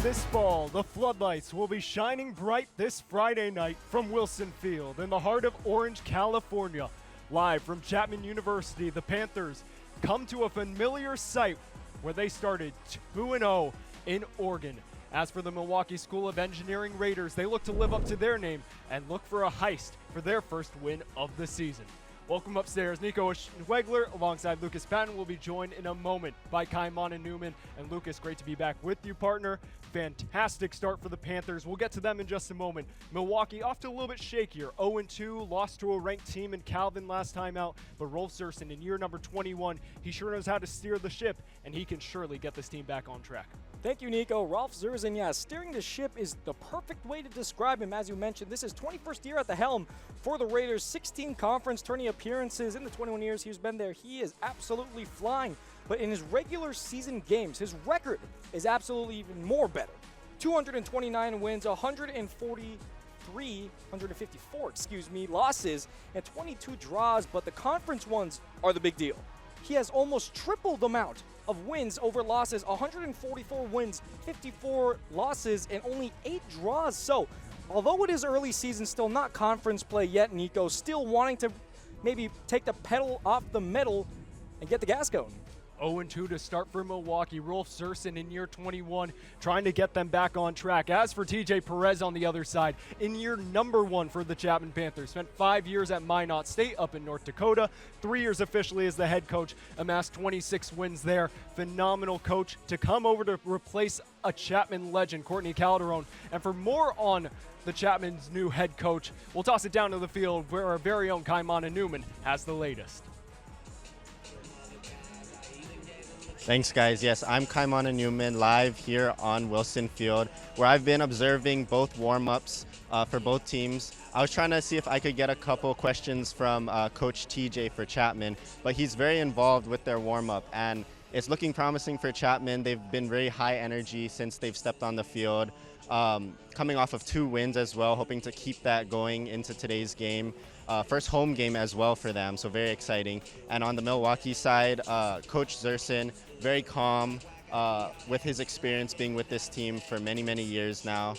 this fall, the floodlights will be shining bright this Friday night from Wilson Field in the heart of Orange, California. Live from Chapman University, the Panthers come to a familiar site where they started 2-0 in Oregon. As for the Milwaukee School of Engineering Raiders, they look to live up to their name and look for a heist for their first win of the season. Welcome upstairs. Nico Schwegler alongside Lucas Patton will be joined in a moment by Chapman Newman. And Lucas, great to be back with you, partner. Fantastic start for the Panthers. We'll get to them in just a moment. Milwaukee off to a little bit shakier. 0-2, lost to a ranked team in Calvin last time out. But Rolf Zerson in year number 21, he sure knows how to steer the ship, and he can surely get this team back on track. Thank you, Nico. Rolf Zerson, yeah, steering the ship is the perfect way to describe him. As you mentioned, this is 21st year at the helm for the Raiders. 16 conference tourney appearances in the 21 years he's been there. He is absolutely flying. But in his regular season games, his record is absolutely even more better. 229 wins, 154 losses, and 22 draws, but the conference ones are the big deal. He has almost tripled the amount of wins over losses, 144 wins, 54 losses, and only 8 draws. So, although it is early season, still not conference play yet, Nico, still wanting to maybe take the pedal off the metal and get the gas going. 0-2 to start for Milwaukee. Rolf Zerson in year 21 trying to get them back on track. As for TJ Perez on the other side, in year number 1 for the Chapman Panthers. Spent 5 years at Minot State up in North Dakota. 3 years officially as the head coach. Amassed 26 wins there. Phenomenal coach to come over to replace a Chapman legend, Courtney Calderon. And for more on the Chapman's new head coach, we'll toss it down to the field where our very own Chapman Newman has the latest. Thanks, guys. Yes, I'm Chapman Newman, live here on Wilson Field, where I've been observing both warm-ups for both teams. I was trying to see if I could get a couple questions from Coach TJ for Chapman, but he's very involved with their warm-up, and it's looking promising for Chapman. They've been very high energy since they've stepped on the field, coming off of 2 wins as well, hoping to keep that going into today's game. First home game as well for them, so very exciting. And on the Milwaukee side, Coach Zerson, very calm with his experience being with this team for many, many years now.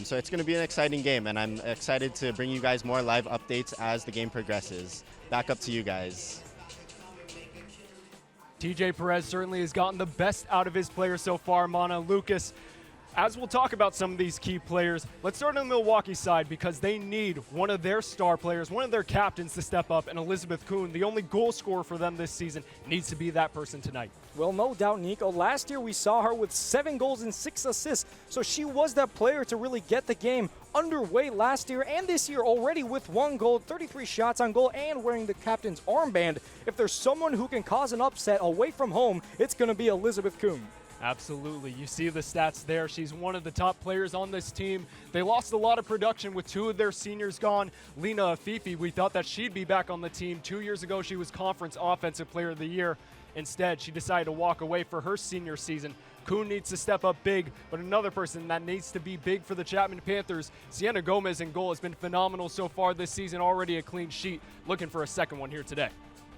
So it's going to be an exciting game, and I'm excited to bring you guys more live updates as the game progresses. Back up to you guys. TJ Perez certainly has gotten the best out of his players so far, Mana. Lucas, as we'll talk about some of these key players, let's start on the Milwaukee side because they need one of their star players, one of their captains to step up, and Elizabeth Kuhn, the only goal scorer for them this season, needs to be that person tonight. Well, no doubt, Nico. Last year we saw her with 7 goals and 6 assists, so she was that player to really get the game underway last year and this year already with 1 goal, 33 shots on goal, and wearing the captain's armband. If there's someone who can cause an upset away from home, it's going to be Elizabeth Kuhn. Absolutely. You see the stats there. She's one of the top players on this team. They lost a lot of production with 2 of their seniors gone. Lena Afifi, we thought that she'd be back on the team. 2 years ago, she was Conference Offensive Player of the Year. Instead, she decided to walk away for her senior season. Kuhn needs to step up big, but another person that needs to be big for the Chapman Panthers, Sienna Gomez in goal, has been phenomenal so far this season, already a clean sheet. Looking for a second one here today.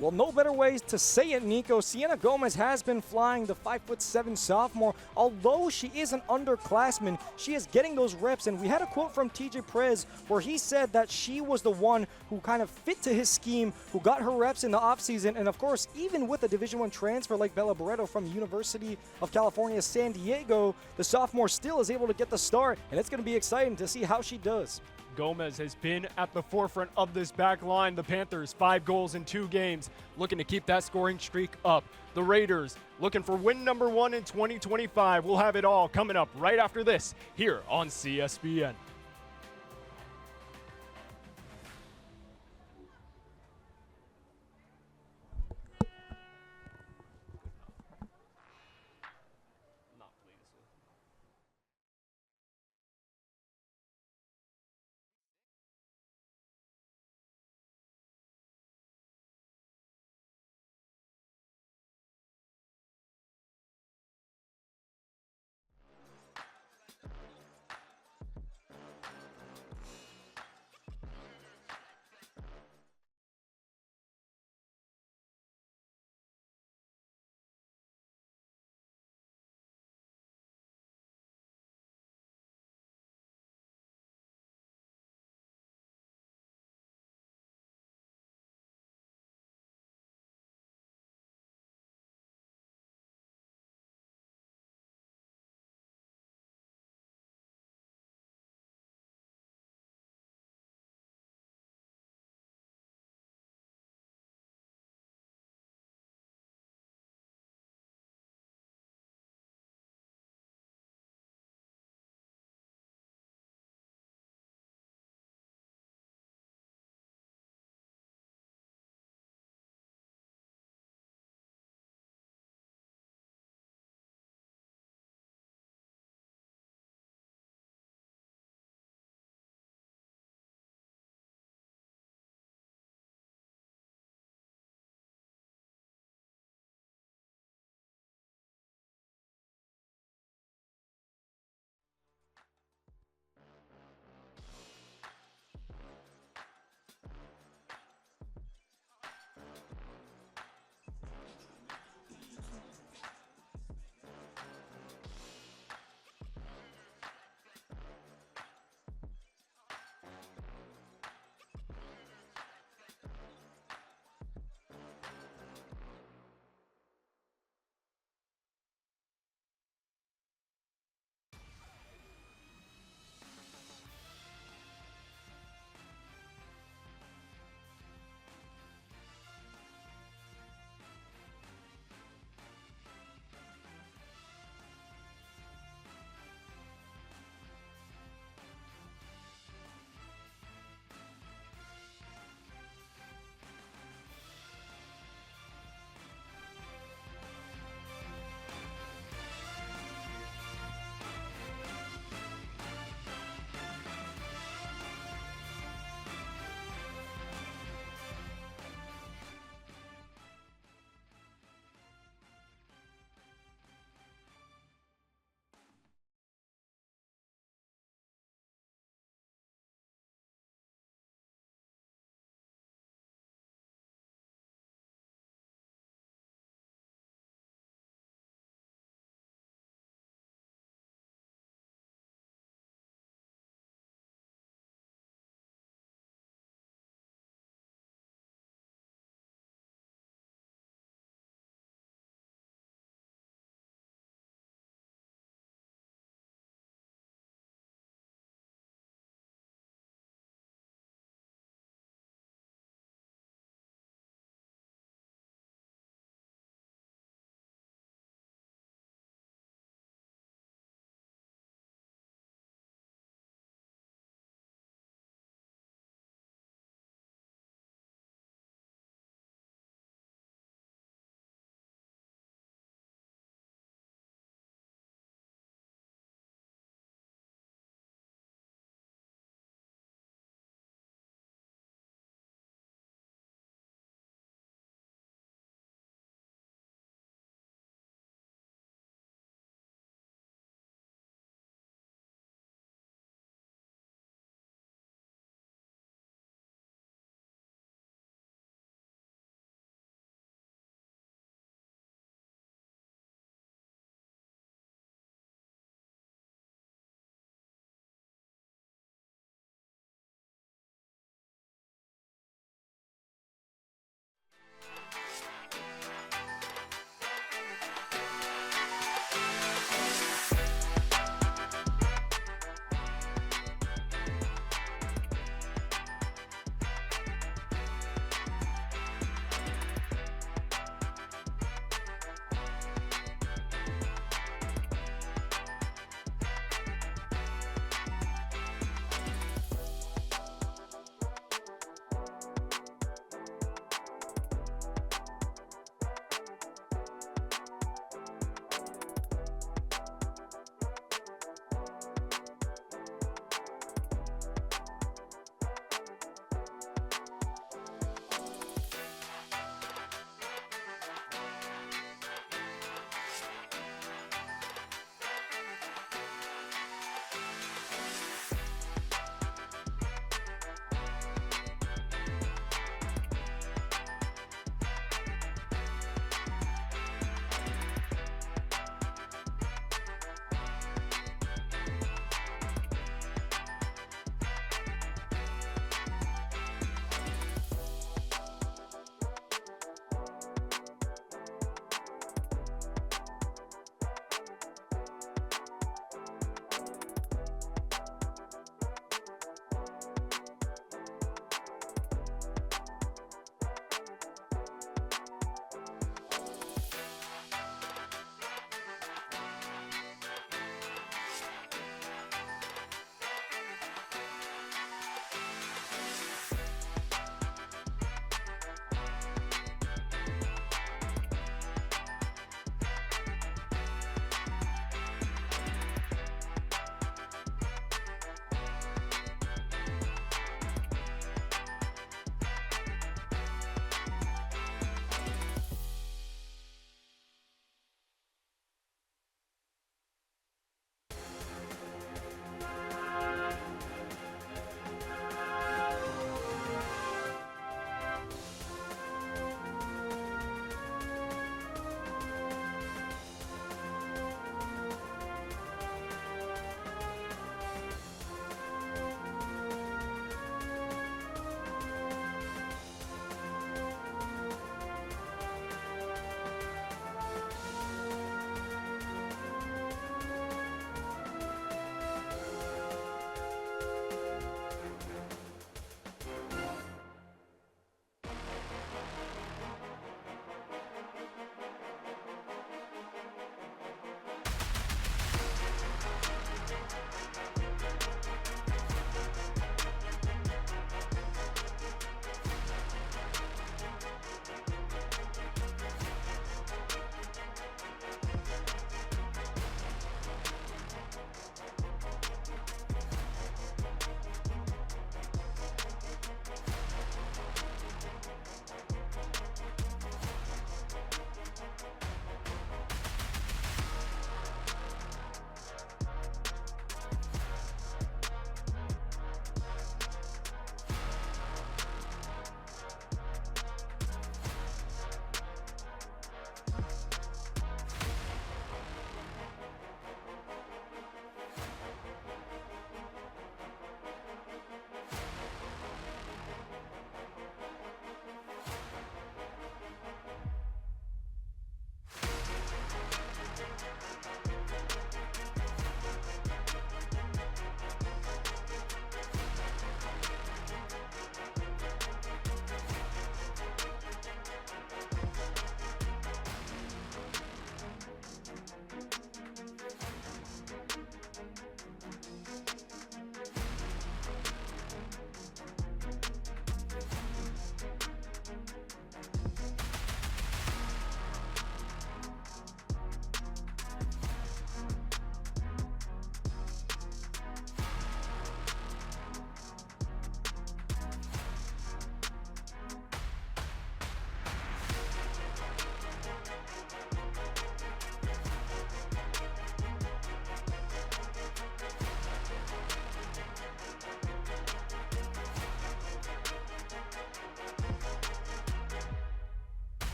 Well, no better ways to say it, Nico. Sienna Gomez has been flying, the 5'7" sophomore. Although she is an underclassman, she is getting those reps. And we had a quote from TJ Perez where he said that she was the one who kind of fit to his scheme, who got her reps in the offseason. And of course, even with a Division I transfer like Bella Barreto from University of California, San Diego, the sophomore still is able to get the start. And it's going to be exciting to see how she does. Gomez has been at the forefront of this back line. The Panthers, 5 goals in 2 games, looking to keep that scoring streak up. The Raiders looking for win number 1 in 2025. We'll have it all coming up right after this here on CSBN.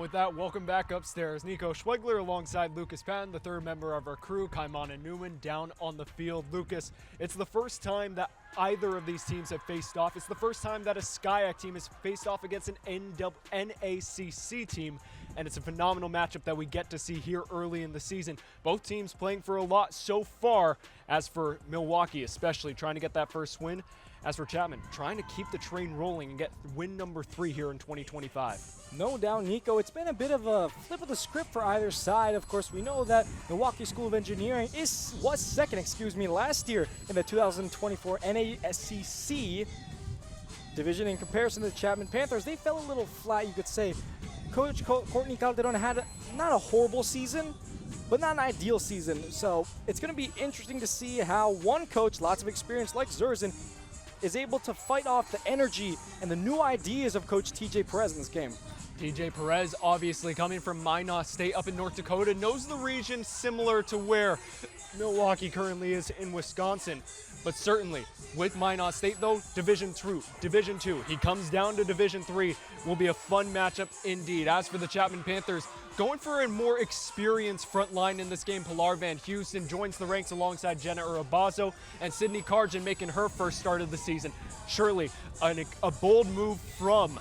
with that, welcome back upstairs. Nico Schwegler alongside Lucas Patton, the third member of our crew, Kaimana Newman, down on the field. Lucas, it's the first time that either of these teams have faced off. It's the first time that a SCIAC team has faced off against an NACC team, and it's a phenomenal matchup that we get to see here early in the season. Both teams playing for a lot so far. As for Milwaukee, especially trying to get that first win. As for Chapman, trying to keep the train rolling and get win number 3 here in 2025. No doubt, Nico. It's been a bit of a flip of the script for either side. Of course, we know that Milwaukee School of Engineering was second, last year in the 2024 NASCC division. In comparison to the Chapman Panthers, they fell a little flat, you could say. Coach Courtney Calderon had not a horrible season, but not an ideal season. So it's going to be interesting to see how one coach, lots of experience like Zerzan, is able to fight off the energy and the new ideas of Coach TJ Perez in this game. TJ Perez, obviously coming from Minot State up in North Dakota, knows the region similar to where Milwaukee currently is in Wisconsin. But certainly, with Minot State though, Division 2. He comes down to Division 3. Will be a fun matchup indeed. As for the Chapman Panthers, going for a more experienced front line in this game, Pilar Van Houston joins the ranks alongside Jenna Urabazo and Sydney Carjan making her first start of the season. Surely a bold move from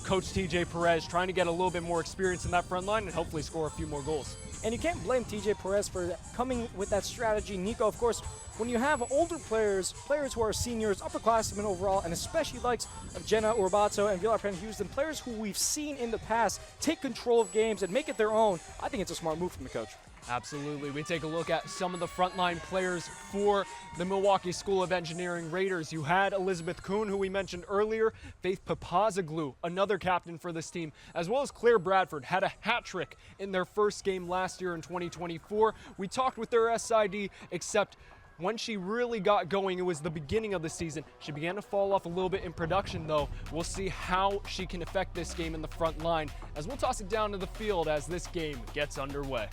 Coach TJ Perez, trying to get a little bit more experience in that front line and hopefully score a few more goals. And you can't blame TJ Perez for coming with that strategy. Nico, of course, when you have older players who are seniors, upperclassmen overall, and especially likes of Jenna Urbato and Pilar Van Houston, players who we've seen in the past take control of games and make it their own, I think it's a smart move from the coach. Absolutely. We take a look at some of the frontline players for the Milwaukee School of Engineering Raiders. You had Elizabeth Kuhn, who we mentioned earlier, Faith Papazoglu, another captain for this team, as well as Claire Bradford, had a hat trick in their first game last year in 2024. We talked with their SID, except when she really got going, it was the beginning of the season. She began to fall off a little bit in production, though. We'll see how she can affect this game in the front line, as we'll toss it down to the field as this game gets underway.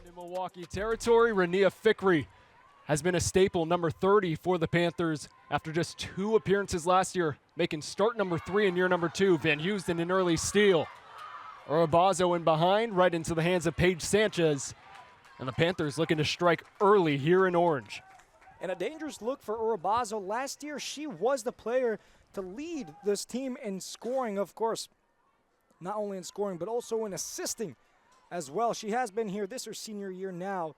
In Milwaukee territory, Rania Fikri has been a staple, number 30 for the Panthers after just 2 appearances last year, making start number 3 in year number 2. Van Houston an early steal. Urabazo in behind, right into the hands of Paige Sanchez. And the Panthers looking to strike early here in orange. And a dangerous look for Urabazo. Last year, she was the player to lead this team in scoring, of course. Not only in scoring, but also in assisting as well. She has been here. This is her senior year now.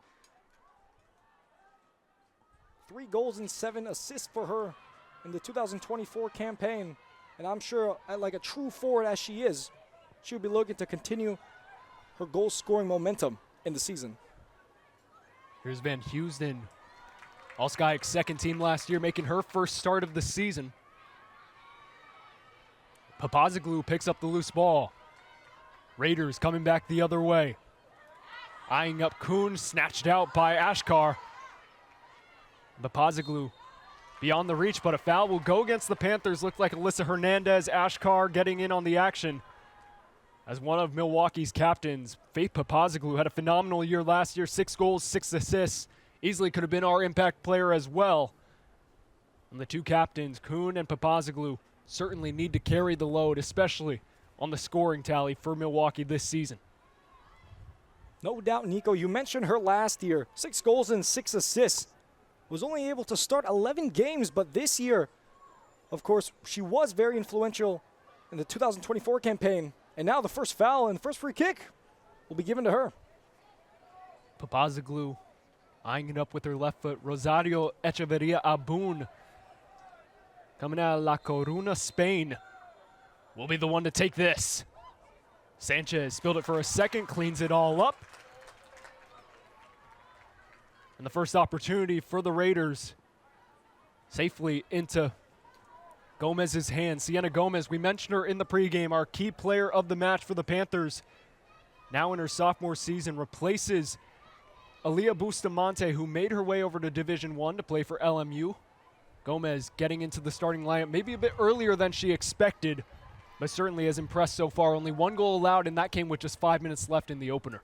3 goals and 7 assists for her in the 2024 campaign. And I'm sure, like a true forward as she is, she'll be looking to continue her goal-scoring momentum in the season. Here's Van Houston, All-SCIAC second team last year, making her first start of the season. Papazoglu picks up the loose ball. Raiders coming back the other way. Eyeing up Kuhn, snatched out by Ashkar. Papazoglu beyond the reach, but a foul will go against the Panthers. Looked like Alyssa Hernandez, Ashkar getting in on the action. As one of Milwaukee's captains, Faith Papazoglu had a phenomenal year last year, 6 goals, 6 assists. Easily could have been our impact player as well. And the 2 captains, Kuhn and Papazoglu, certainly need to carry the load, especially on the scoring tally for Milwaukee this season. No doubt, Nico, you mentioned her last year, 6 goals and 6 assists. Was only able to start 11 games, but this year, of course, she was very influential in the 2024 campaign. And now the first foul and the first free kick will be given to her. Papazoglu eyeing it up with her left foot. Rosario Echeverria Abun, coming out of La Coruna, Spain, will be the one to take this. Sanchez spilled it for a second, cleans it all up. And the first opportunity for the Raiders safely into Gomez's hands. Sienna Gomez, we mentioned her in the pregame, our key player of the match for the Panthers. Now in her sophomore season, replaces Aaliyah Bustamante, who made her way over to Division I to play for LMU. Gomez getting into the starting lineup maybe a bit earlier than she expected, but certainly has impressed so far. Only 1 goal allowed, and that came with just 5 minutes left in the opener.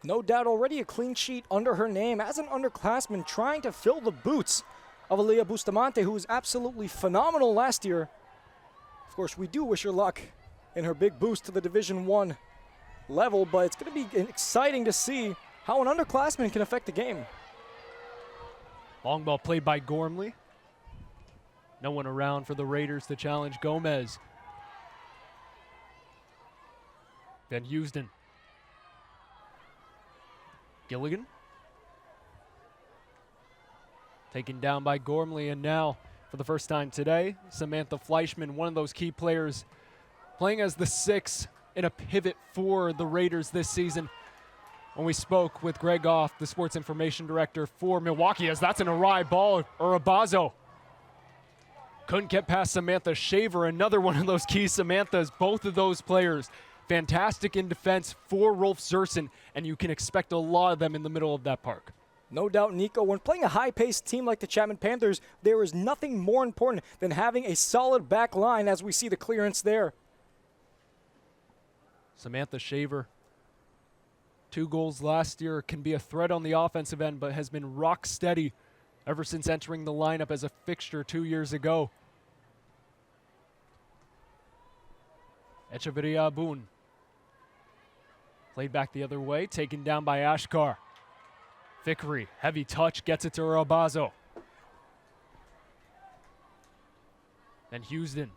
No doubt, already a clean sheet under her name as an underclassman trying to fill the boots of Aaliyah Bustamante, who was absolutely phenomenal last year. Of course, we do wish her luck in her big boost to the Division I level, but it's going to be exciting to see how an underclassman can affect the game. Long ball played by Gormley. No one around for the Raiders to challenge Gomez. Van Houston. Gilligan. Taken down by Gormley, and now, for the first time today, Samantha Fleischman, one of those key players, playing as the 6 in a pivot for the Raiders this season. When we spoke with Greg Goff, the sports information director for Milwaukee, as that's an awry ball, Urabazo couldn't get past Samantha Shaver, another one of those key Samanthas. Both of those players fantastic in defense for Rolf Zersen, and you can expect a lot of them in the middle of that park. No doubt, Nico, when playing a high-paced team like the Chapman Panthers, there is nothing more important than having a solid back line, as we see the clearance there. Samantha Shaver, 2 goals last year, can be a threat on the offensive end, but has been rock steady ever since entering the lineup as a fixture 2 years ago. Echeverria Abun. Played back the other way, taken down by Ashkar. Vickery, heavy touch, gets it to Urabazo. And Houston.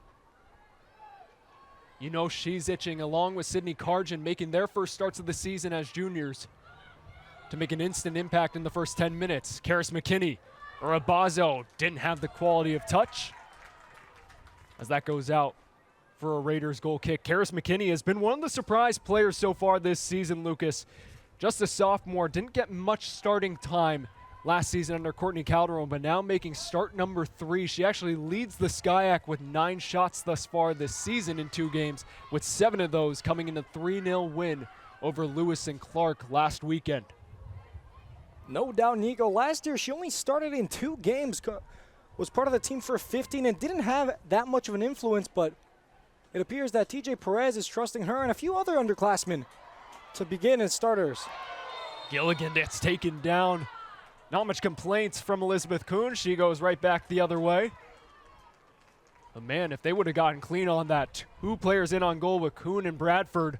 You know she's itching, along with Sydney Karjan, making their first starts of the season as juniors, to make an instant impact in the first 10 minutes. Karis McKinney, Urabazo didn't have the quality of touch, as that goes out for a Raiders goal kick. Karis McKinney has been one of the surprise players so far this season, Lucas. Just a sophomore, didn't get much starting time last season under Courtney Calderon, but now making start number 3. She actually leads the SCIAC with 9 shots thus far this season in 2 games, with 7 of those coming in a 3-0 win over Lewis and Clark last weekend. No doubt, Nico. Last year, she only started in 2 games, was part of the team for 15, and didn't have that much of an influence, but it appears that TJ Perez is trusting her and a few other underclassmen to begin as starters. Gilligan gets taken down. Not much complaints from Elizabeth Kuhn. She goes right back the other way. But man, if they would have gotten clean on that, 2 players in on goal with Kuhn and Bradford,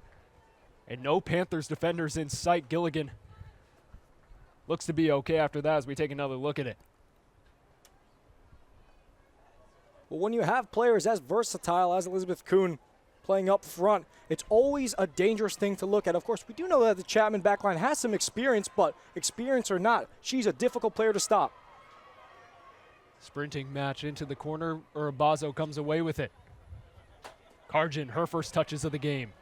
and no Panthers defenders in sight, Gilligan looks to be okay after that as we take another look at it. Well, when you have players as versatile as Elizabeth Kuhn playing up front, it's always a dangerous thing to look at. Of course, we do know that the Chapman backline has some experience, but experience or not, she's a difficult player to stop. Sprinting match into the corner. Urabazo comes away with it. Karjan, her first touches of the game.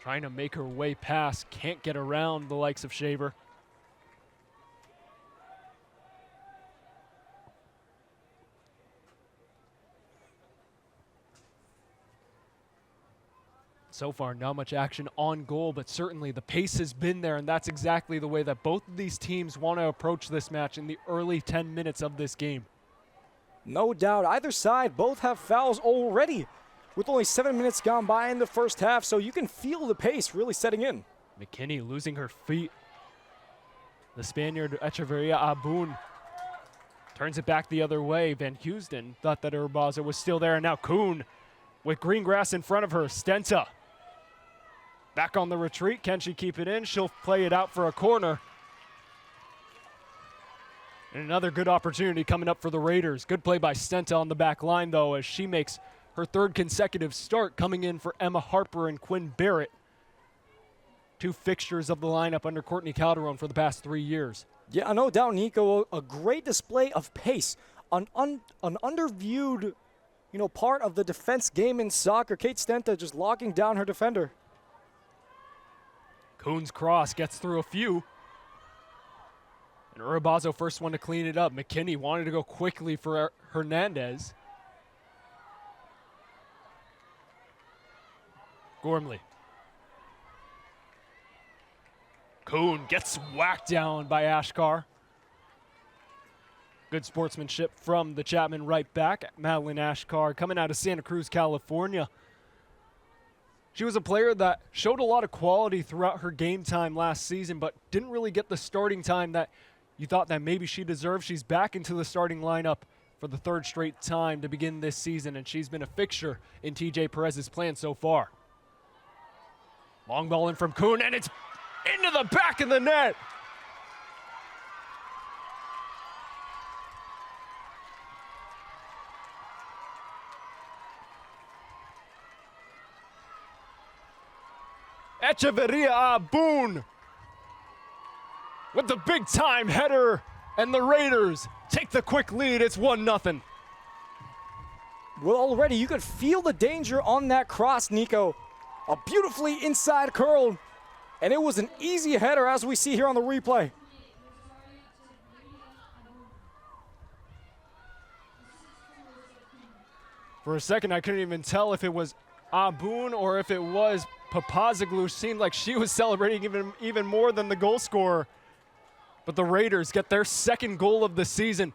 Trying to make her way past, can't get around the likes of Shaver. So far, not much action on goal, but certainly the pace has been there, and that's exactly the way that both of these teams want to approach this match in the early 10 minutes of this game. No doubt, either side, both have fouls already, with only 7 minutes gone by in the first half, so you can feel the pace really setting in. McKinney losing her feet. The Spaniard Echeverria Abun turns it back the other way. Van Houston thought that Urabazo was still there, and now Kuhn with green grass in front of her. Stenta back on the retreat. Can she keep it in? She'll play it out for a corner. And another good opportunity coming up for the Raiders. Good play by Stenta on the back line, though, as she makes her 3rd consecutive start, coming in for Emma Harper and Quinn Barrett. 2 fixtures of the lineup under Courtney Calderon for the past 3 years. Yeah, no doubt, Nico. A great display of pace. An underviewed, part of the defense game in soccer. Kate Stenta just locking down her defender. Kuhn's cross gets through a few. And Urabazo first one to clean it up. McKinney wanted to go quickly for Hernandez. Gormley. Kuhn gets whacked down by Ashkar. Good sportsmanship from the Chapman right back, Madeline Ashkar, coming out of Santa Cruz, California. She was a player that showed a lot of quality throughout her game time last season, but didn't really get the starting time that you thought that maybe she deserved. She's back into the starting lineup for the third straight time to begin this season, and she's been a fixture in TJ Perez's plan so far. Long ball in from Kuhn, and it's into the back of the net. Echeverria Abun with the big time header, and the Raiders take the quick lead. It's 1-0. Well, already you could feel the danger on that cross, Nico. A beautifully inside curl, and it was an easy header as we see here on the replay. For a second, I couldn't even tell if it was Abun or if it was Papazoglu. Seemed like she was celebrating even more than the goal scorer. But the Raiders get their second goal of the season,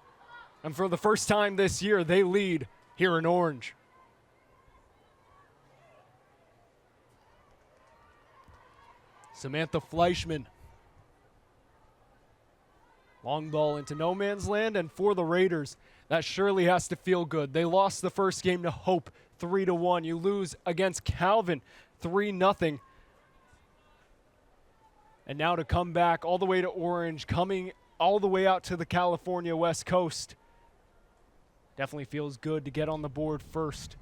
and for the first time this year, they lead here in orange. Samantha Fleischman. Long ball into no man's land, and for the Raiders, that surely has to feel good. They lost the first game to Hope 3-1. You lose against Calvin 3-0. And now to come back all the way to orange, coming all the way out to the California West Coast. Definitely feels good to get on the board first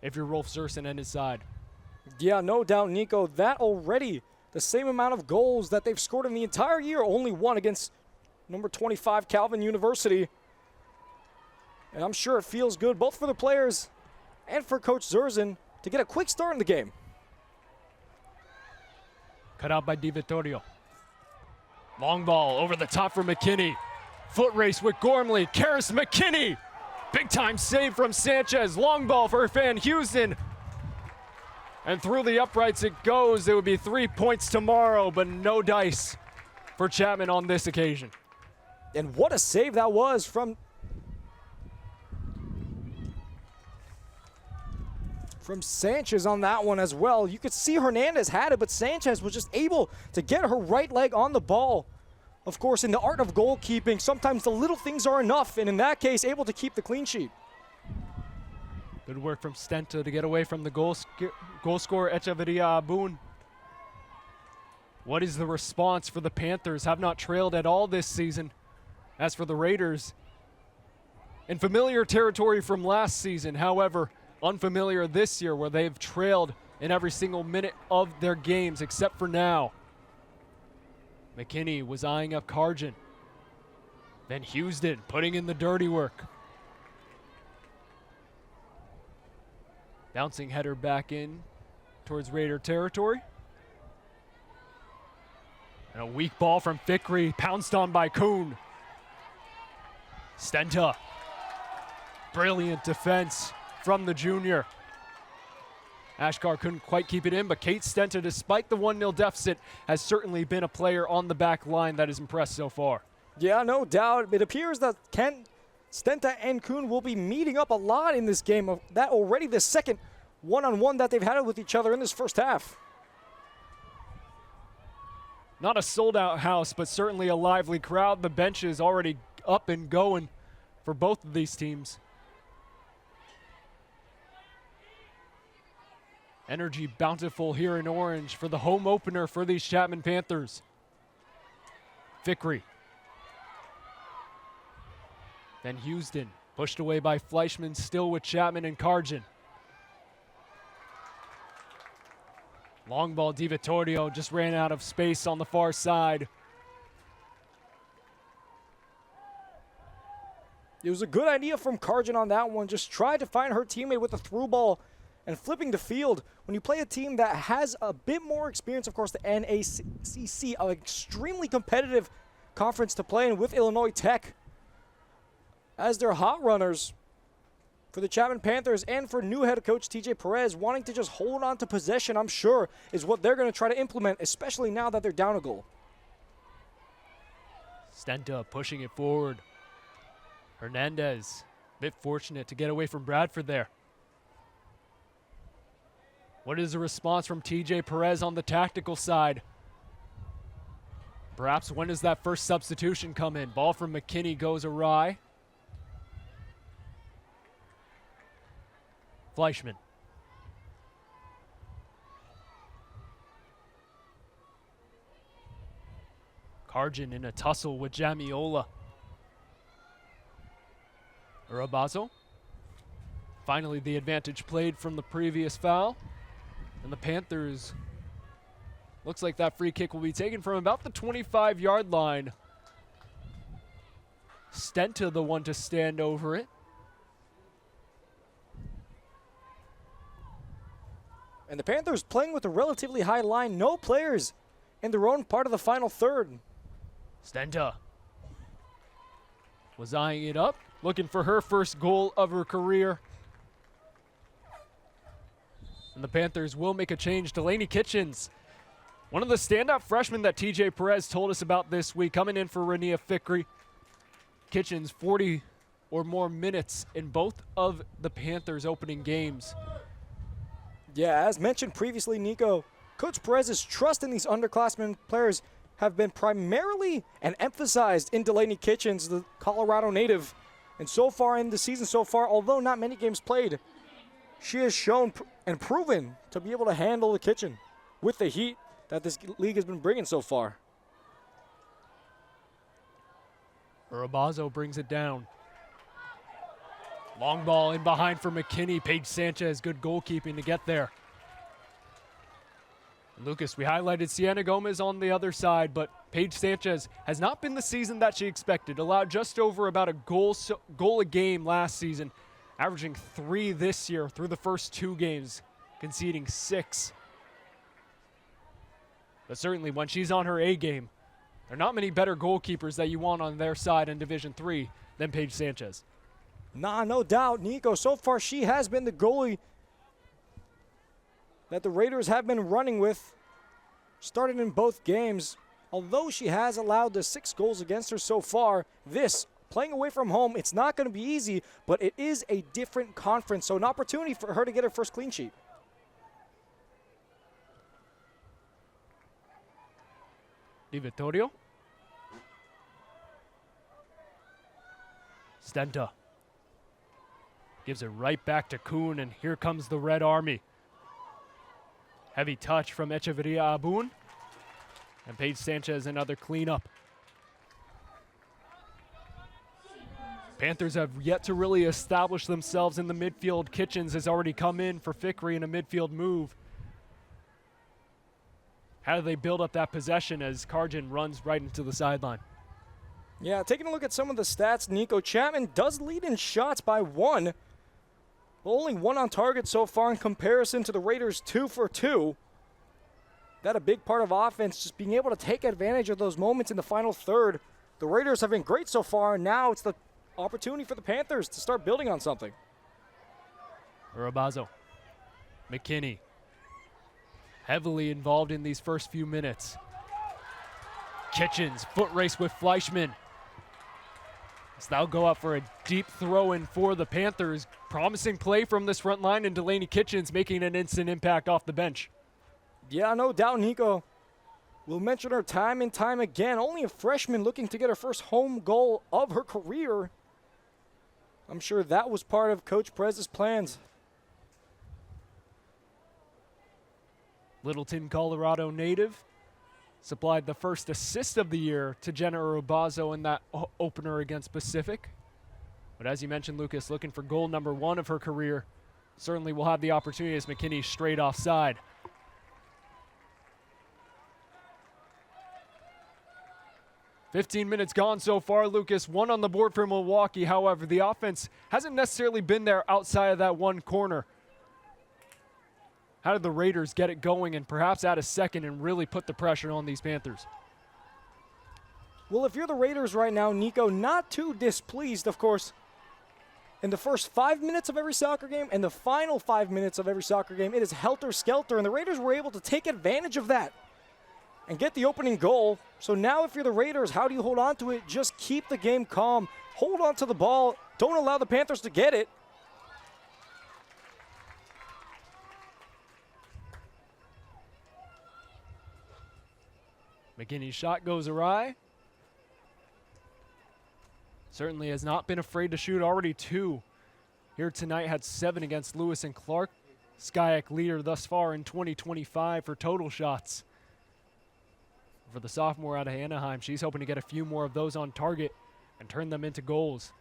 if you're Rolf Zersen and his side. Yeah, no doubt, Nico. That already the same amount of goals that they've scored in the entire year, only one against number 25 Calvin University. And I'm sure it feels good both for the players and for Coach Zersen to get a quick start in the game. Cut out by Di Vittorio. Long ball over the top for McKinney. Foot race with Gormley. Karis McKinney. Big time save from Sanchez. Long ball for Van Houston. And through the uprights it goes. It would be 3 points tomorrow, but no dice for Chapman on this occasion. And what a save that was from Sanchez on that one as well. You could see Hernandez had it, but Sanchez was just able to get her right leg on the ball. Of course, in the art of goalkeeping, sometimes the little things are enough, and in that case, able to keep the clean sheet. Good work from Stenta to get away from the goal scorer, Echeverria Abun. What is the response for the Panthers? Have not trailed at all this season. As for the Raiders, in familiar territory from last season, however, unfamiliar this year where they've trailed in every single minute of their games except for now. McKinney was eyeing up Karjan. Then Houston putting in the dirty work. Bouncing header back in towards Raider territory. And a weak ball from Fikri, pounced on by Kuhn. Stenta. Brilliant defense from the junior. Ashkar couldn't quite keep it in, but Kate Stenta, despite the 1-0 deficit, has certainly been a player on the back line that has impressed so far. Yeah, no doubt. It appears that Stenta and Kuhn will be meeting up a lot in this game. That already the second one-on-one that they've had with each other in this first half. Not a sold-out house, but certainly a lively crowd. The bench is already up and going for both of these teams. Energy bountiful here in orange for the home opener for these Chapman Panthers. Fikri. Then Houston, pushed away by Fleischman, still with Chapman and Karjan. Long ball, Di Vittorio just ran out of space on the far side. It was a good idea from Karjan on that one. Just tried to find her teammate with a through ball and flipping the field. When you play a team that has a bit more experience, of course, the NACC, an extremely competitive conference to play in with Illinois Tech as their hot runners for the Chapman Panthers and for new head coach TJ Perez, wanting to just hold on to possession, I'm sure, is what they're going to try to implement, especially now that they're down a goal. Stenta pushing it forward. Hernandez, a bit fortunate to get away from Bradford there. What is the response from TJ Perez on the tactical side? Perhaps when does that first substitution come in? Ball from McKinney goes awry. Fleischman. Karjan in a tussle with Jamiola. Urabazo. Finally the advantage played from the previous foul. And the Panthers, looks like that free kick will be taken from about the 25-yard line. Stenta the one to stand over it. And the Panthers playing with a relatively high line. No players in their own part of the final third. Stenta was eyeing it up, looking for her first goal of her career. And the Panthers will make a change. Delaney Kitchens, one of the standout freshmen that TJ Perez told us about this week, coming in for Rania Fikri. Kitchens, 40 or more minutes in both of the Panthers' opening games. Yeah, as mentioned previously, Nico, Coach Perez's trust in these underclassmen players have been primarily and emphasized in Delaney Kitchens, the Colorado native. And so far in the season although not many games played, she has shown and proven to be able to handle the kitchen with the heat that this league has been bringing so far. Urabazo brings it down. Long ball in behind for McKinney. Paige Sanchez, good goalkeeping to get there. Lucas, we highlighted Sienna Gomez on the other side, but Paige Sanchez has not been the season that she expected. Allowed just over about a goal a game last season, averaging 3 this year through the first 2 games, conceding 6. But certainly when she's on her A game, there are not many better goalkeepers that you want on their side in Division III than Paige Sanchez. Nah, no doubt, Nico. So far, she has been the goalie that the Raiders have been running with, started in both games. Although she has allowed the 6 goals against her so far, playing away from home, it's not going to be easy, but it is a different conference, so an opportunity for her to get her first clean sheet. Di Vittorio. Stenta gives it right back to Kuhn, and here comes the Red Army. Heavy touch from Echeverria Abun. And Paige Sanchez, another cleanup. Panthers have yet to really establish themselves in the midfield. Kitchens has already come in for Fikri in a midfield move. How do they build up that possession as Karjan runs right into the sideline? Yeah, taking a look at some of the stats, Nico, Chapman does lead in shots by 1. Only 1 on target so far in comparison to the Raiders' 2 for 2. That a big part of offense, just being able to take advantage of those moments in the final third. The Raiders have been great so far, and now it's the opportunity for the Panthers to start building on something. Urabazo. McKinney. Heavily involved in these first few minutes. Kitchens, foot race with Fleischman. So that'll go up for a deep throw-in for the Panthers. Promising play from this front line, and Delaney Kitchens making an instant impact off the bench. Yeah, no doubt, Nico. We'll mention her time and time again. Only a freshman looking to get her first home goal of her career. I'm sure that was part of Coach Perez's plans. Littleton, Colorado native. Supplied the first assist of the year to Jenna Urabazo in that opener against Pacific. But as you mentioned, Lucas, looking for goal number 1 of her career. Certainly will have the opportunity as McKinney straight offside. "15 minutes gone so far, Lucas. 1 on the board for Milwaukee. However, the offense hasn't necessarily been there outside of that one corner. How did the Raiders get it going and perhaps add a second and really put the pressure on these Panthers? Well, if you're the Raiders right now, Nico, not too displeased, of course. In the first 5 minutes of every soccer game and the final 5 minutes of every soccer game, it is helter-skelter, and the Raiders were able to take advantage of that and get the opening goal. So now if you're the Raiders, how do you hold on to it? Just keep the game calm. hold on to the ball. Don't allow the Panthers to get it. McKinney's shot goes awry. Certainly has not been afraid to shoot. Already 2 here tonight. Had 7 against Lewis and Clark. SCIAC leader thus far in 2025 for total shots. For the sophomore out of Anaheim, she's hoping to get a few more of those on target and turn them into goals.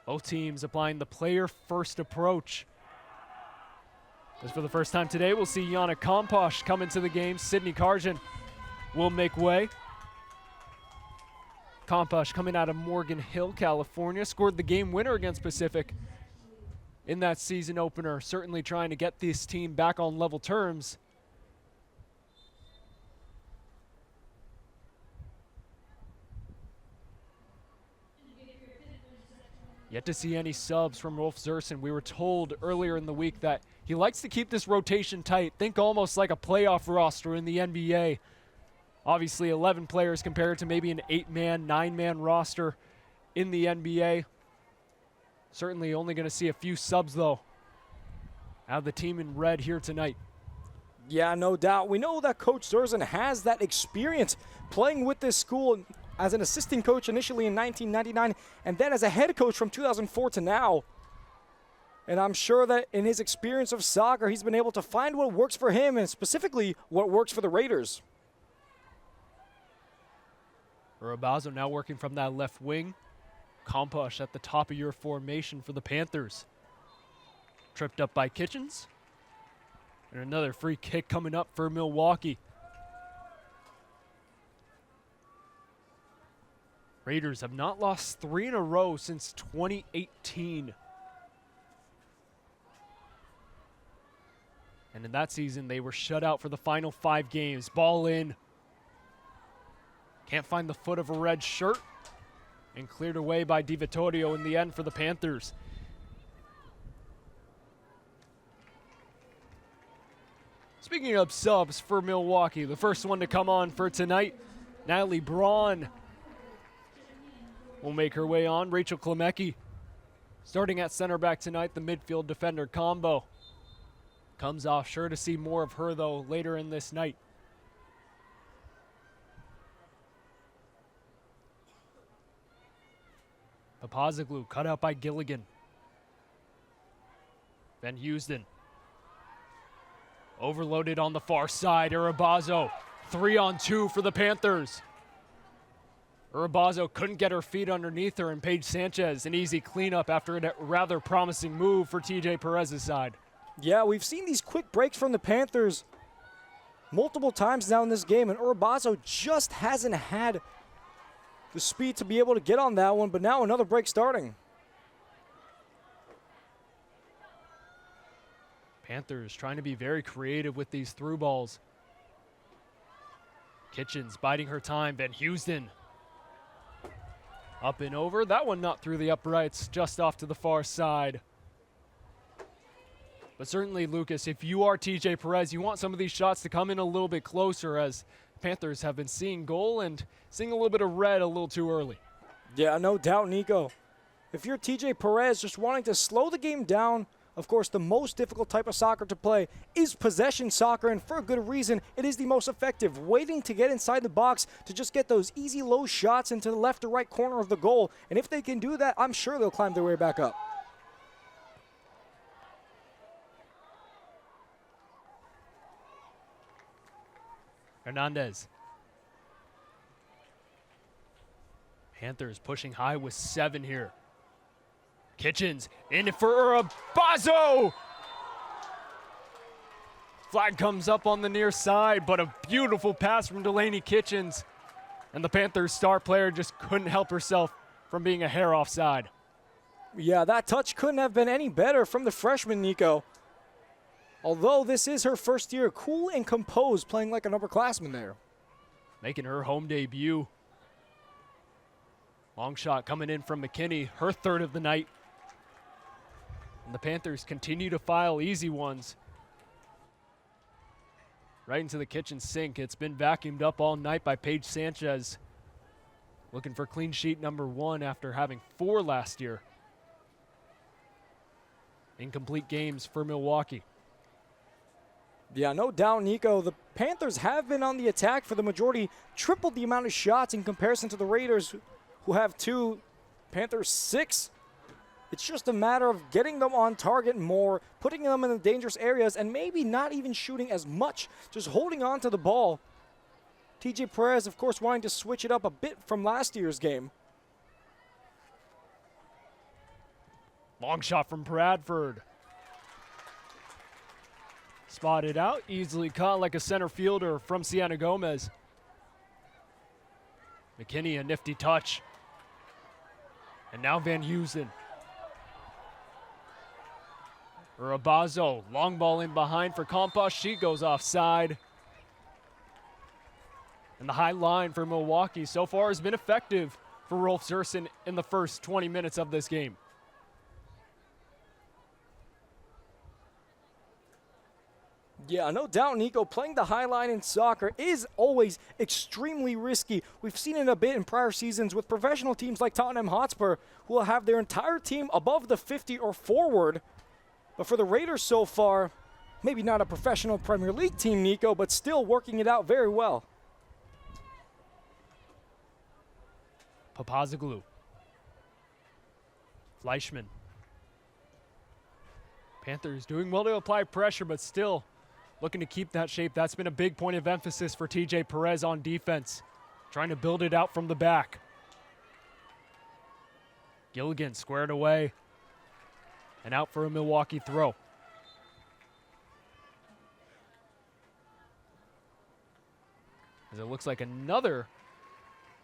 Both teams applying the player-first approach. As for the first time today, we'll see Yana Komposh come into the game. Sydney Karjan will make way. Komposh coming out of Morgan Hill, California, scored the game winner against Pacific in that season opener, certainly trying to get this team back on level terms. Yet to see any subs from Rolf Zerson. We were told earlier in the week that he likes to keep this rotation tight. Think almost like a playoff roster in the NBA. Obviously 11 players compared to maybe an 8-man, 9-man roster in the NBA. Certainly only going to see a few subs though out of the team in red here tonight. Yeah, no doubt. We know that Coach Zerson has that experience playing with this school as an assistant coach initially in 1999 and then as a head coach from 2004 to now. And I'm sure that in his experience of soccer, he's been able to find what works for him and specifically what works for the Raiders. Urabazo now working from that left wing. Komposh at the top of your formation for the Panthers. Tripped up by Kitchens. And another free kick coming up for Milwaukee. Raiders have not lost 3 in a row since 2018. And in that season, they were shut out for the final 5 games. Ball in. Can't find the foot of a red shirt. And cleared away by Di Vittorio in the end for the Panthers. Speaking of subs for Milwaukee, the first one to come on for tonight, Natalie Braun will make her way on. Rachel Klemecki starting at center back tonight, the midfield defender combo. Comes off, sure to see more of her though later in this night. Papazoglu cut out by Gilligan. Van Houston. Overloaded on the far side. Urabazo 3-on-2 for the Panthers. Urabazo couldn't get her feet underneath her, and Paige Sanchez an easy cleanup after a rather promising move for TJ Perez's side. Yeah, we've seen these quick breaks from the Panthers multiple times now in this game, and Urabazo just hasn't had the speed to be able to get on that one, but now another break starting. Panthers trying to be very creative with these through balls. Kitchens biding her time. Van Houston up and over. That one not through the uprights, just off to the far side. But certainly, Lucas, if you are TJ Perez, you want some of these shots to come in a little bit closer, as Panthers have been seeing goal and seeing a little bit of red a little too early. Yeah, no doubt, Nico. If you're TJ Perez just wanting to slow the game down, of course, the most difficult type of soccer to play is possession soccer, and for a good reason, it is the most effective. Waiting to get inside the box to just get those easy low shots into the left or right corner of the goal. And if they can do that, I'm sure they'll climb their way back up. Hernandez. Panthers pushing high with 7 here. Kitchens in for Urabazo. Flag comes up on the near side, but a beautiful pass from Delaney Kitchens. And the Panthers star player just couldn't help herself from being a hair offside. Yeah, that touch couldn't have been any better from the freshman, Nico. Although this is her first year, cool and composed, playing like an upperclassman there. Making her home debut. Long shot coming in from McKinney, her third of the night. And the Panthers continue to file easy ones. right into the kitchen sink. It's been vacuumed up all night by Paige Sanchez. Looking for clean sheet number 1 after having 4 last year. Incomplete games for Milwaukee. Yeah, no doubt, Nico. The Panthers have been on the attack for the majority, tripled the amount of shots in comparison to the Raiders, who have 2, Panthers 6. It's just a matter of getting them on target more, putting them in the dangerous areas, and maybe not even shooting as much, just holding on to the ball. TJ Perez, of course, wanting to switch it up a bit from last year's game. Long shot from Bradford. Spotted out, easily caught like a center fielder from Sienna Gomez. McKinney, a nifty touch. And now Van Heusen. Urabazo, long ball in behind for Compas. She goes offside. And the high line for Milwaukee so far has been effective for Rolf Zerson in the first 20 minutes of this game. Yeah, no doubt, Nico. Playing the high line in soccer is always extremely risky. We've seen it a bit in prior seasons with professional teams like Tottenham Hotspur, who will have their entire team above the 50 or forward. But for the Raiders so far, maybe not a professional Premier League team, Nico, but still working it out very well. Papazoglu. Fleischman. Panthers doing well to apply pressure, but still looking to keep that shape. That's been a big point of emphasis for TJ Perez on defense. Trying to build it out from the back. Gilligan squared away. And out for a Milwaukee throw. As it looks like another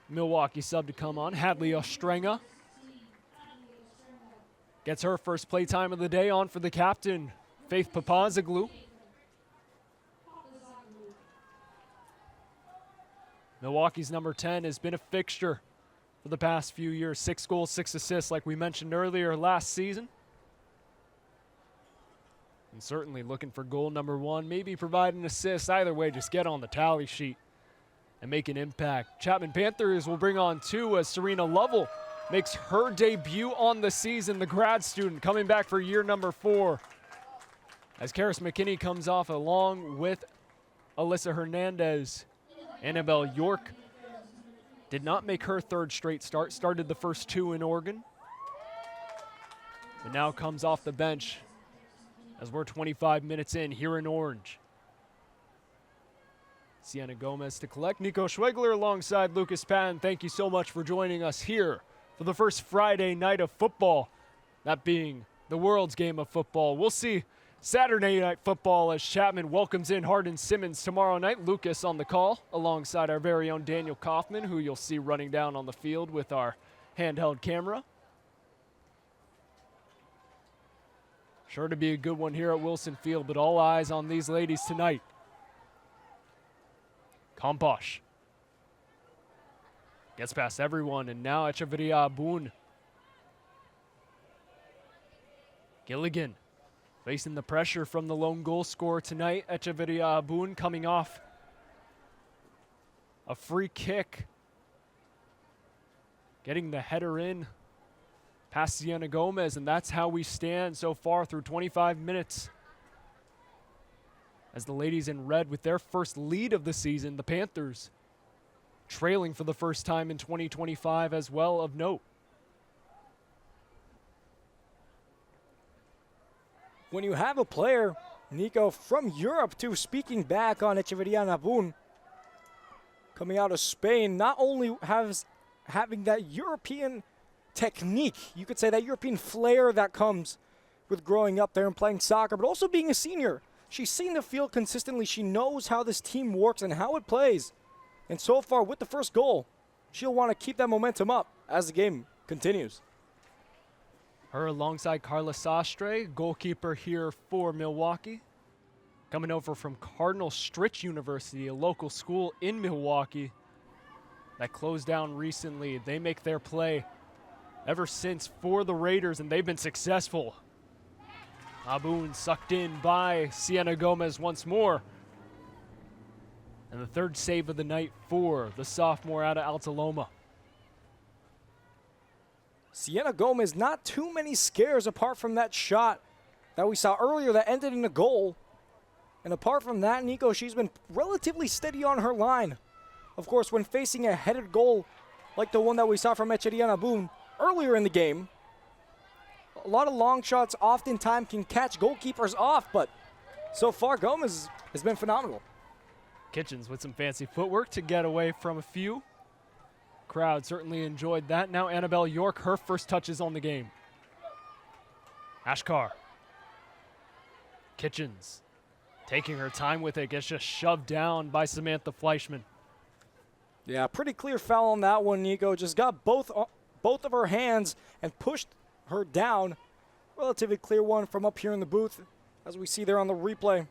Milwaukee sub to come on, Hadley Ostrenga. Gets her first play time of the day on for the captain, Faith Papazoglu. Milwaukee's number 10 has been a fixture for the past few years. 6 goals, 6 assists, like we mentioned earlier last season. And certainly looking for goal number 1, maybe provide an assist. Either way, just get on the tally sheet and make an impact. Chapman Panthers will bring on 2 as Serena Lovell makes her debut on the season, the grad student coming back for year number 4. As Karis McKinney comes off along with Alyssa Hernandez. Annabelle York did not make her 3rd straight start, started the first 2 in Oregon. And now comes off the bench as we're 25 minutes in here in Orange. Sienna Gomez to collect. Nico Schwegler alongside Lucas Patton. Thank you so much for joining us here for the first Friday night of football, that being the world's game of football. We'll see Saturday night football as Chapman welcomes in Hardin Simmons tomorrow night. Lucas on the call alongside our very own Daniel Kaufman, who you'll see running down on the field with our handheld camera. Sure to be a good one here at Wilson Field, but all eyes on these ladies tonight. Komposh gets past everyone, and now Echeverria Abun. Gilligan facing the pressure from the lone goal scorer tonight. Echeverria Abun coming off a free kick. Getting the header in past Sienna Gomez, and that's how we stand so far through 25 minutes. As the ladies in red with their first lead of the season, the Panthers trailing for the first time in 2025 as well of note. When you have a player, Nico, from Europe too, speaking back on Echeverria Abun, coming out of Spain, not only having that European technique, you could say that European flair that comes with growing up there and playing soccer, but also being a senior. She's seen the field consistently. She knows how this team works and how it plays. And so far, with the first goal, she'll want to keep that momentum up as the game continues. Her alongside Carla Sastre, goalkeeper here for Milwaukee. Coming over from Cardinal Stritch University, a local school in Milwaukee that closed down recently. They make their play ever since for the Raiders, and they've been successful. Abun sucked in by Sienna Gomez once more. And the third save of the night for the sophomore out of Alta Loma. Sienna Gomez, not too many scares apart from that shot that we saw earlier that ended in a goal. And apart from that, Nico, she's been relatively steady on her line. Of course, when facing a headed goal like the one that we saw from Echeriana Boone earlier in the game, a lot of long shots oftentimes can catch goalkeepers off, but so far Gomez has been phenomenal. Kitchens with some fancy footwork to get away from a few. Crowd certainly enjoyed that. Now Annabelle York, her first touches on the game. Ashkar. Kitchens taking her time with it, gets just shoved down by Samantha Fleischman. Yeah, pretty clear foul on that one, Nico. Just got both of her hands and pushed her down. Relatively clear one from up here in the booth, as we see there on the replay.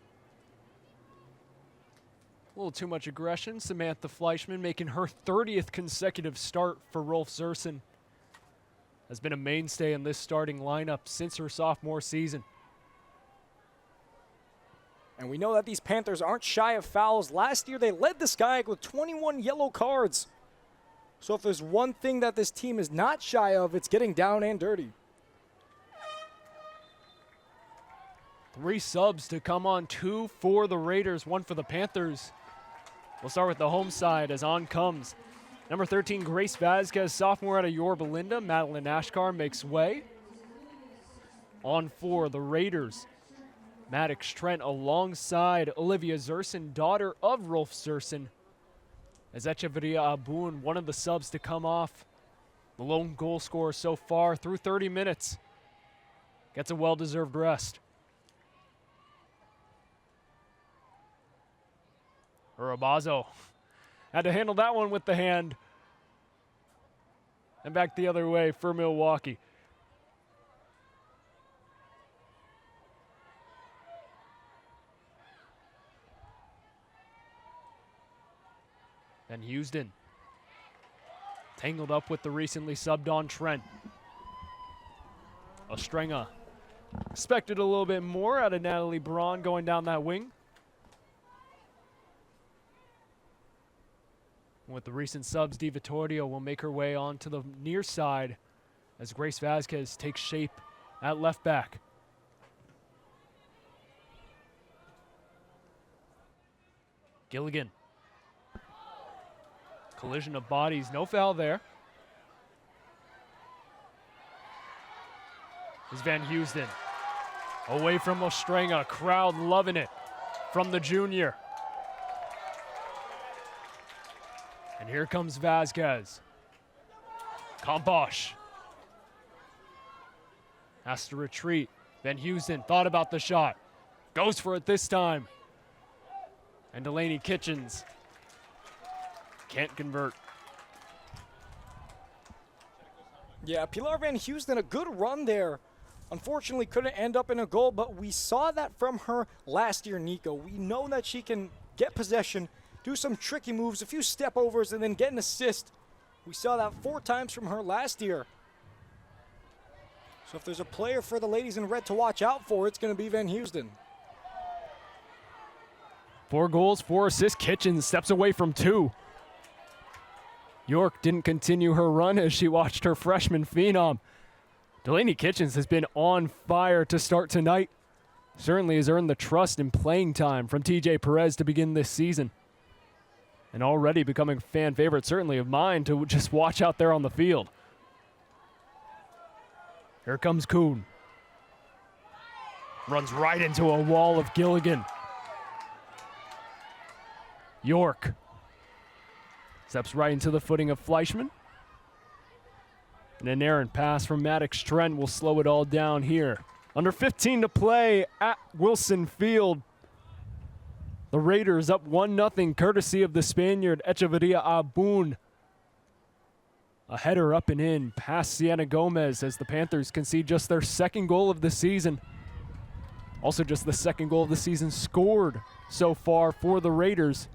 A little too much aggression. Samantha Fleischman making her 30th consecutive start for Rolf Zersen. Has been a mainstay in this starting lineup since her sophomore season. And we know that these Panthers aren't shy of fouls. Last year they led the SCIAC with 21 yellow cards. So if there's one thing that this team is not shy of, it's getting down and dirty. 3 subs to come on, 2 for the Raiders, 1 for the Panthers. We'll start with the home side as on comes number 13, Grace Vasquez, sophomore out of Yorba Linda. Madeline Ashkar makes way. On for the Raiders, Maddox Trent alongside Olivia Zersen, daughter of Rolf Zersen. As Echeverria Abun, one of the subs to come off. The lone goal scorer so far through 30 minutes. Gets a well-deserved rest. Urabazo had to handle that one with the hand. And back the other way for Milwaukee. Then Houston tangled up with the recently subbed on Trent. Ostrenga expected a little bit more out of Natalie Braun going down that wing. With the recent subs, Di Vittorio will make her way onto the near side as Grace Vasquez takes shape at left back. Gilligan. Collision of bodies, no foul there. Is Van Houston. Away from Ostrenga, crowd loving it from the junior. And here comes Vasquez. Komposh has to retreat. Van Houston thought about the shot. Goes for it this time. And Delaney Kitchens can't convert. Yeah, Pilar Van Houston, a good run there. Unfortunately, couldn't end up in a goal, but we saw that from her last year, Nico. We know that she can get possession, do some tricky moves, a few step overs, and then get an assist. We saw that 4 times from her last year. So if there's a player for the ladies in red to watch out for, it's going to be Van Houston. 4 goals, 4 assists. Kitchens steps away from 2. York didn't continue her run as she watched her freshman phenom. Delaney Kitchens has been on fire to start tonight. Certainly has earned the trust and playing time from TJ Perez to begin this season. And already becoming a fan favorite, certainly of mine, to just watch out there on the field. Here comes Kuhn. Runs right into a wall of Gilligan. York steps right into the footing of Fleischman. And an errant pass from Maddox Trent will slow it all down here. Under 15 to play at Wilson Field. The Raiders up 1-0 courtesy of the Spaniard Echeverria Abun. A header up and in past Sienna Gomez as the Panthers concede just their 2nd goal of the season. Also just the 2nd goal of the season scored so far for the Raiders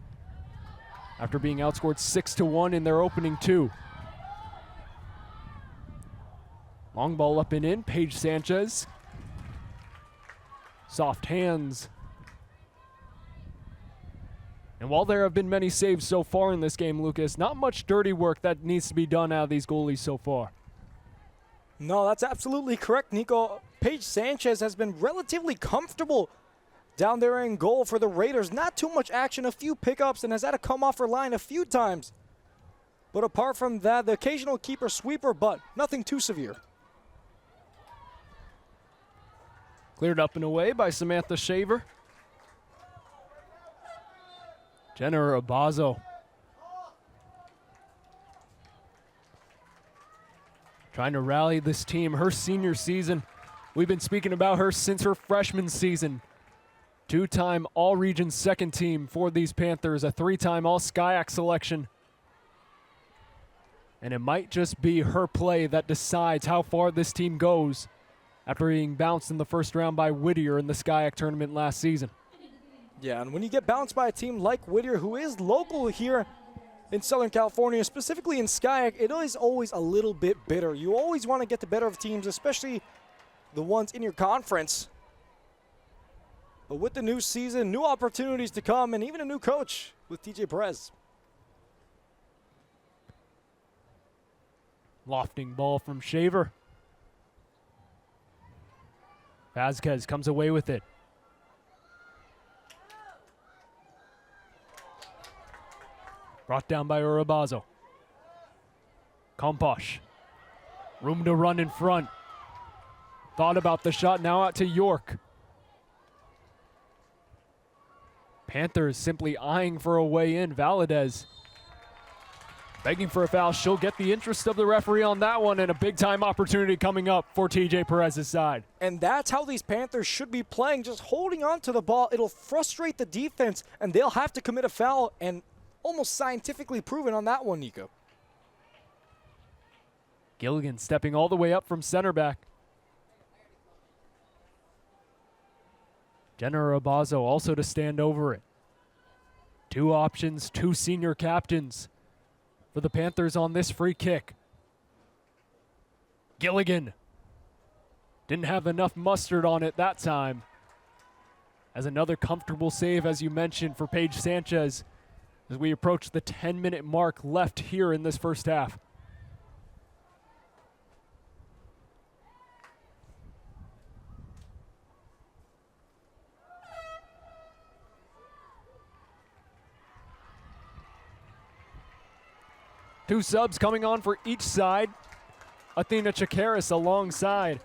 after being outscored 6-1 in their opening 2. Long ball up and in, Paige Sanchez. Soft hands. And while there have been many saves so far in this game, Lucas, not much dirty work that needs to be done out of these goalies so far. No, that's absolutely correct, Nico. Paige Sanchez has been relatively comfortable down there in goal for the Raiders. Not too much action, a few pickups, and has had to come off her line a few times. But apart from that, the occasional keeper sweeper, but nothing too severe. Cleared up and away by Samantha Shaver. Jenna Abazo. Trying to rally this team. Her senior season, we've been speaking about her since her freshman season. Two-time All-Region second team for these Panthers, a three-time All-SCIAC selection. And it might just be her play that decides how far this team goes after being bounced in the first round by Whittier in the SCIAC tournament last season. Yeah, and when you get bounced by a team like Whittier, who is local here in Southern California, specifically in SCIAC, it is always a little bit bitter. You always want to get the better of teams, especially the ones in your conference. But with the new season, new opportunities to come, and even a new coach with TJ Perez. Lofting ball from Shaver. Vasquez comes away with it. Brought down by Urabazo. Komposh. Room to run in front. Thought about the shot, now out to York. Panthers simply eyeing for a way in. Valadez begging for a foul. She'll get the interest of the referee on that one, and a big-time opportunity coming up for TJ Perez's side. And that's how these Panthers should be playing, just holding on to the ball. It'll frustrate the defense, and they'll have to commit a foul, and almost scientifically proven on that one, Nico. Gilligan stepping all the way up from center back. Jenna Abazo also to stand over it. Two options, two senior captains for the Panthers on this free kick. Gilligan didn't have enough mustard on it that time. As another comfortable save, as you mentioned, for Paige Sanchez as we approach the 10-minute mark left here in this first half. Two subs coming on for each side. Athena Chakaris alongside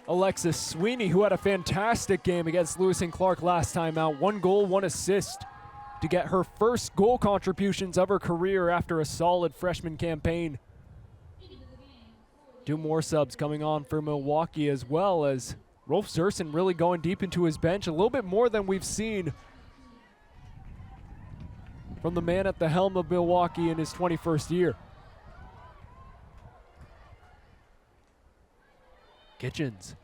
Alexis Sweeney, who had a fantastic game against Lewis and Clark last time out. 1 goal, 1 assist to get her first goal contributions of her career after a solid freshman campaign. 2 more subs coming on for Milwaukee, as well as Rolf Zerson really going deep into his bench, a little bit more than we've seen from the man at the helm of Milwaukee in his 21st year. Kitchens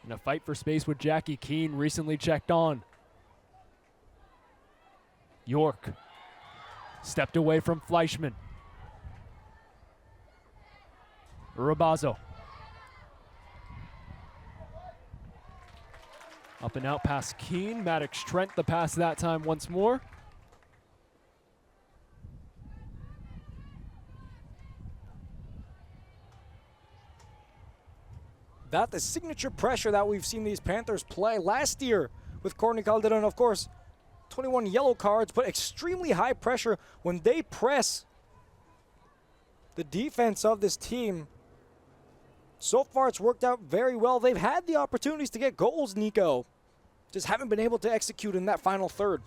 in a fight for space with Jackie Keene, recently checked on. York stepped away from Fleischman. Urabazo. Up and out past Keene. Maddox Trent the pass that time once more. That the signature pressure that we've seen these Panthers play last year with Courtney Calderon, of course, 21 yellow cards, but extremely high pressure when they press the defense of this team. So far, it's worked out very well. They've had the opportunities to get goals, Nico. Just haven't been able to execute in that final third.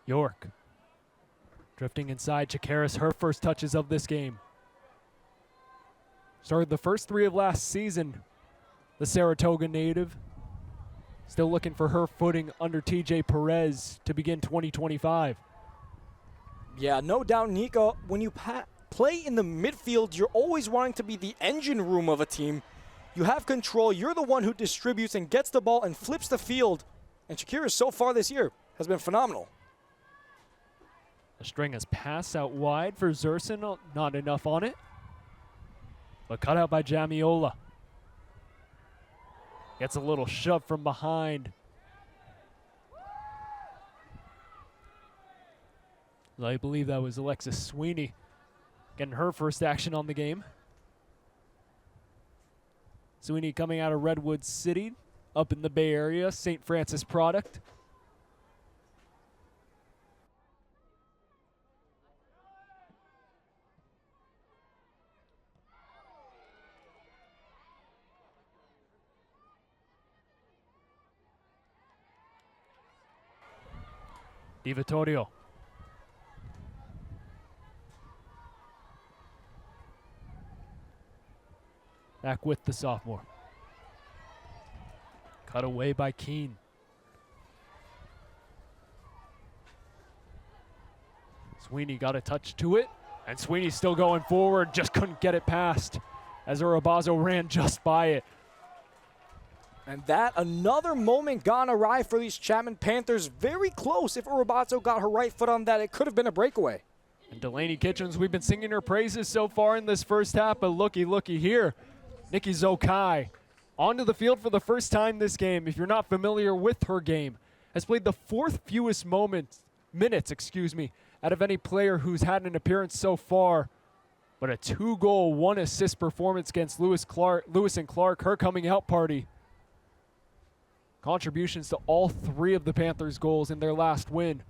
York drifting inside. Chakaris, her first touches of this game. Started the first 3 of last season. The Saratoga native still looking for her footing under TJ Perez to begin 2025. Yeah, no doubt, Nico. When you play in the midfield, you're always wanting to be the engine room of a team. You have control. You're the one who distributes and gets the ball and flips the field. And Shakira so far this year has been phenomenal. The string has passed out wide for Zerson. Not enough on it. But cut out by Jamiola. Gets a little shove from behind. I believe that was Alexis Sweeney getting her first action on the game. Sweeney coming out of Redwood City, up in the Bay Area, St. Francis product. Di Vittorio. Back with the sophomore. Cut away by Keene. Sweeney got a touch to it, and Sweeney still going forward, just couldn't get it past as Urabazo ran just by it. And that, another moment gone awry for these Chapman Panthers. Very close. If Urabazo got her right foot on that, it could have been a breakaway. And Delaney Kitchens, we've been singing her praises so far in this first half, but looky here. Nikki Zokai onto the field for the first time this game. If you're not familiar with her game, has played the fourth fewest minutes, out of any player who's had an appearance so far. But a 2-goal, 1-assist performance against Lewis and Clark, her coming out party. Contributions to all 3 of the Panthers' goals in their last win.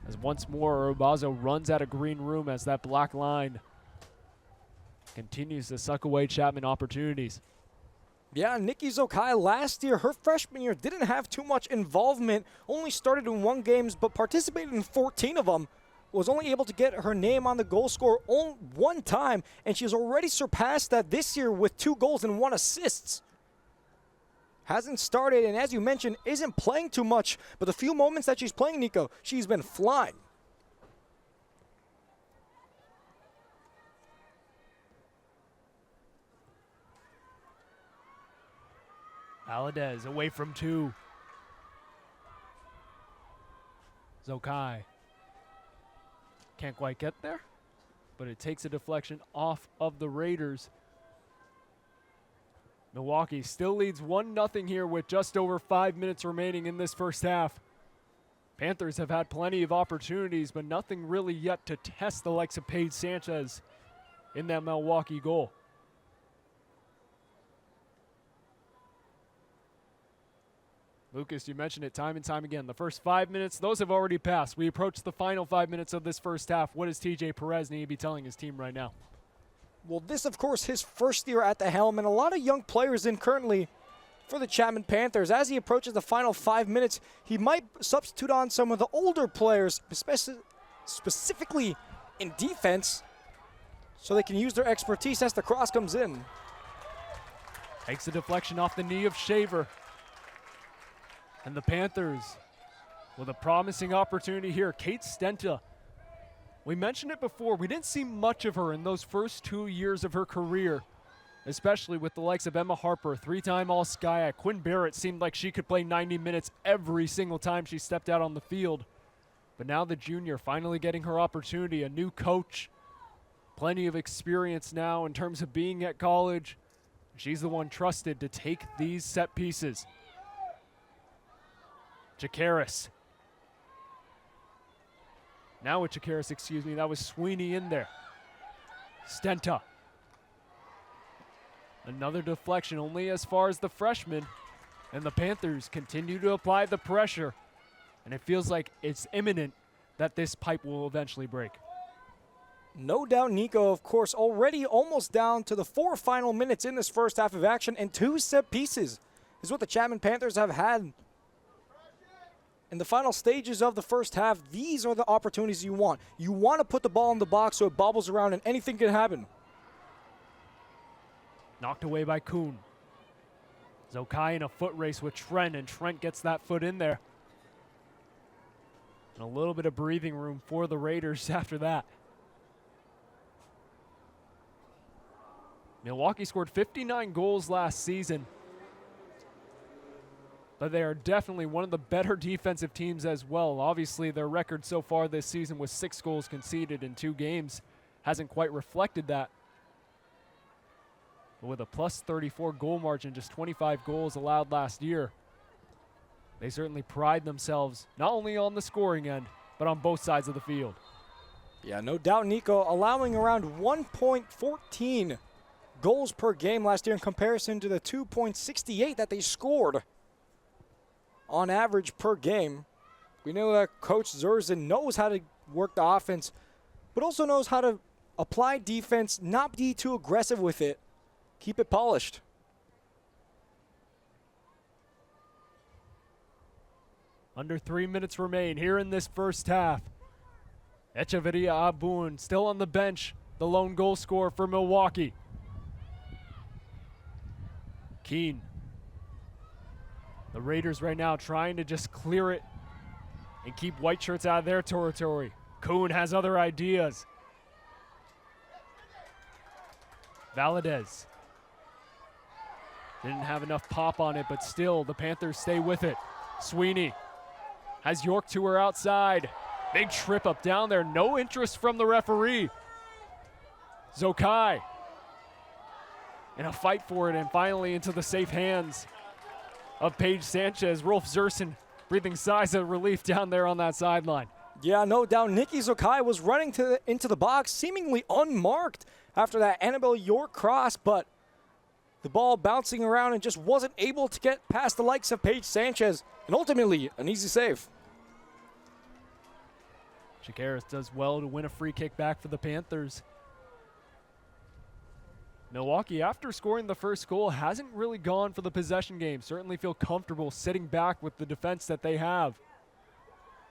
As once more, Urabazo runs out of green room as that black line continues to suck away Chapman opportunities. Yeah, Nikki Zokai last year, her freshman year, didn't have too much involvement. Only started in 1 game, but participated in 14 of them. Was only able to get her name on the goal score 1 time, and she's already surpassed that this year with 2 goals and 1 assist. Hasn't started, and as you mentioned, isn't playing too much, but the few moments that she's playing, Nico, she's been flying. Valadez away from 2. Zokai can't quite get there, but it takes a deflection off of the Raiders. Milwaukee still leads 1-0 here with just over 5 minutes remaining in this first half. Panthers have had plenty of opportunities, but nothing really yet to test the likes of Paige Sanchez in that Milwaukee goal. Lucas, you mentioned it time and time again. The first 5 minutes, those have already passed. We approach the final 5 minutes of this first half. What does TJ Perez need to be telling his team right now? Well, this, of course, his first year at the helm, and a lot of young players in currently for the Chapman Panthers. As he approaches the final 5 minutes, he might substitute on some of the older players, specifically in defense, so they can use their expertise as the cross comes in. Takes a deflection off the knee of Shaver. And the Panthers with a promising opportunity here. Kate Stenta. We mentioned it before. We didn't see much of her in those first 2 years of her career, especially with the likes of Emma Harper, 3-time All-Sky. Quinn Barrett seemed like she could play 90 minutes every single time she stepped out on the field. But now the junior finally getting her opportunity, a new coach, plenty of experience now in terms of being at college. She's the one trusted to take these set pieces. Chikaris. Now with Chikaris, that was Sweeney in there. Stenta. Another deflection, only as far as the freshman. And the Panthers continue to apply the pressure. And it feels like it's imminent that this pipe will eventually break. No doubt, Nico, of course, already almost down to the 4 final minutes in this first half of action, and 2 set pieces is what the Chapman Panthers have had. In the final stages of the first half, these are the opportunities you want. You want to put the ball in the box so it bobbles around and anything can happen. Knocked away by Kuhn. Zokai in a foot race with Trent, and Trent gets that foot in there. And a little bit of breathing room for the Raiders after that. Milwaukee scored 59 goals last season, but they are definitely one of the better defensive teams as well. Obviously, their record so far this season with 6 goals conceded in 2 games hasn't quite reflected that. with a plus 34 goal margin, just 25 goals allowed last year. They certainly pride themselves not only on the scoring end, but on both sides of the field. Yeah, no doubt, Nico, allowing around 1.14 goals per game last year in comparison to the 2.68 that they scored on average per game. We know that Coach Zerzan knows how to work the offense, but also knows how to apply defense, not be too aggressive with it. Keep it polished. Under 3 minutes remain here in this first half. Echeverria Abun still on the bench, the lone goal scorer for Milwaukee. Keene. The Raiders right now trying to just clear it and keep white shirts out of their territory. Kuhn has other ideas. Valadez. Didn't have enough pop on it, but still the Panthers stay with it. Sweeney has York to her outside. Big trip up down there. No interest from the referee. Zokai in a fight for it and finally into the safe hands of Paige Sanchez. Rolf Zerson breathing sighs of relief down there on that sideline. Yeah, no doubt. Nikki Zokai was running into the box seemingly unmarked after that Annabelle York cross, but the ball bouncing around and just wasn't able to get past the likes of Paige Sanchez, and ultimately an easy save. Chikaris does well to win a free kick back for the Panthers. Milwaukee, after scoring the first goal, hasn't really gone for the possession game. Certainly feel comfortable sitting back with the defense that they have.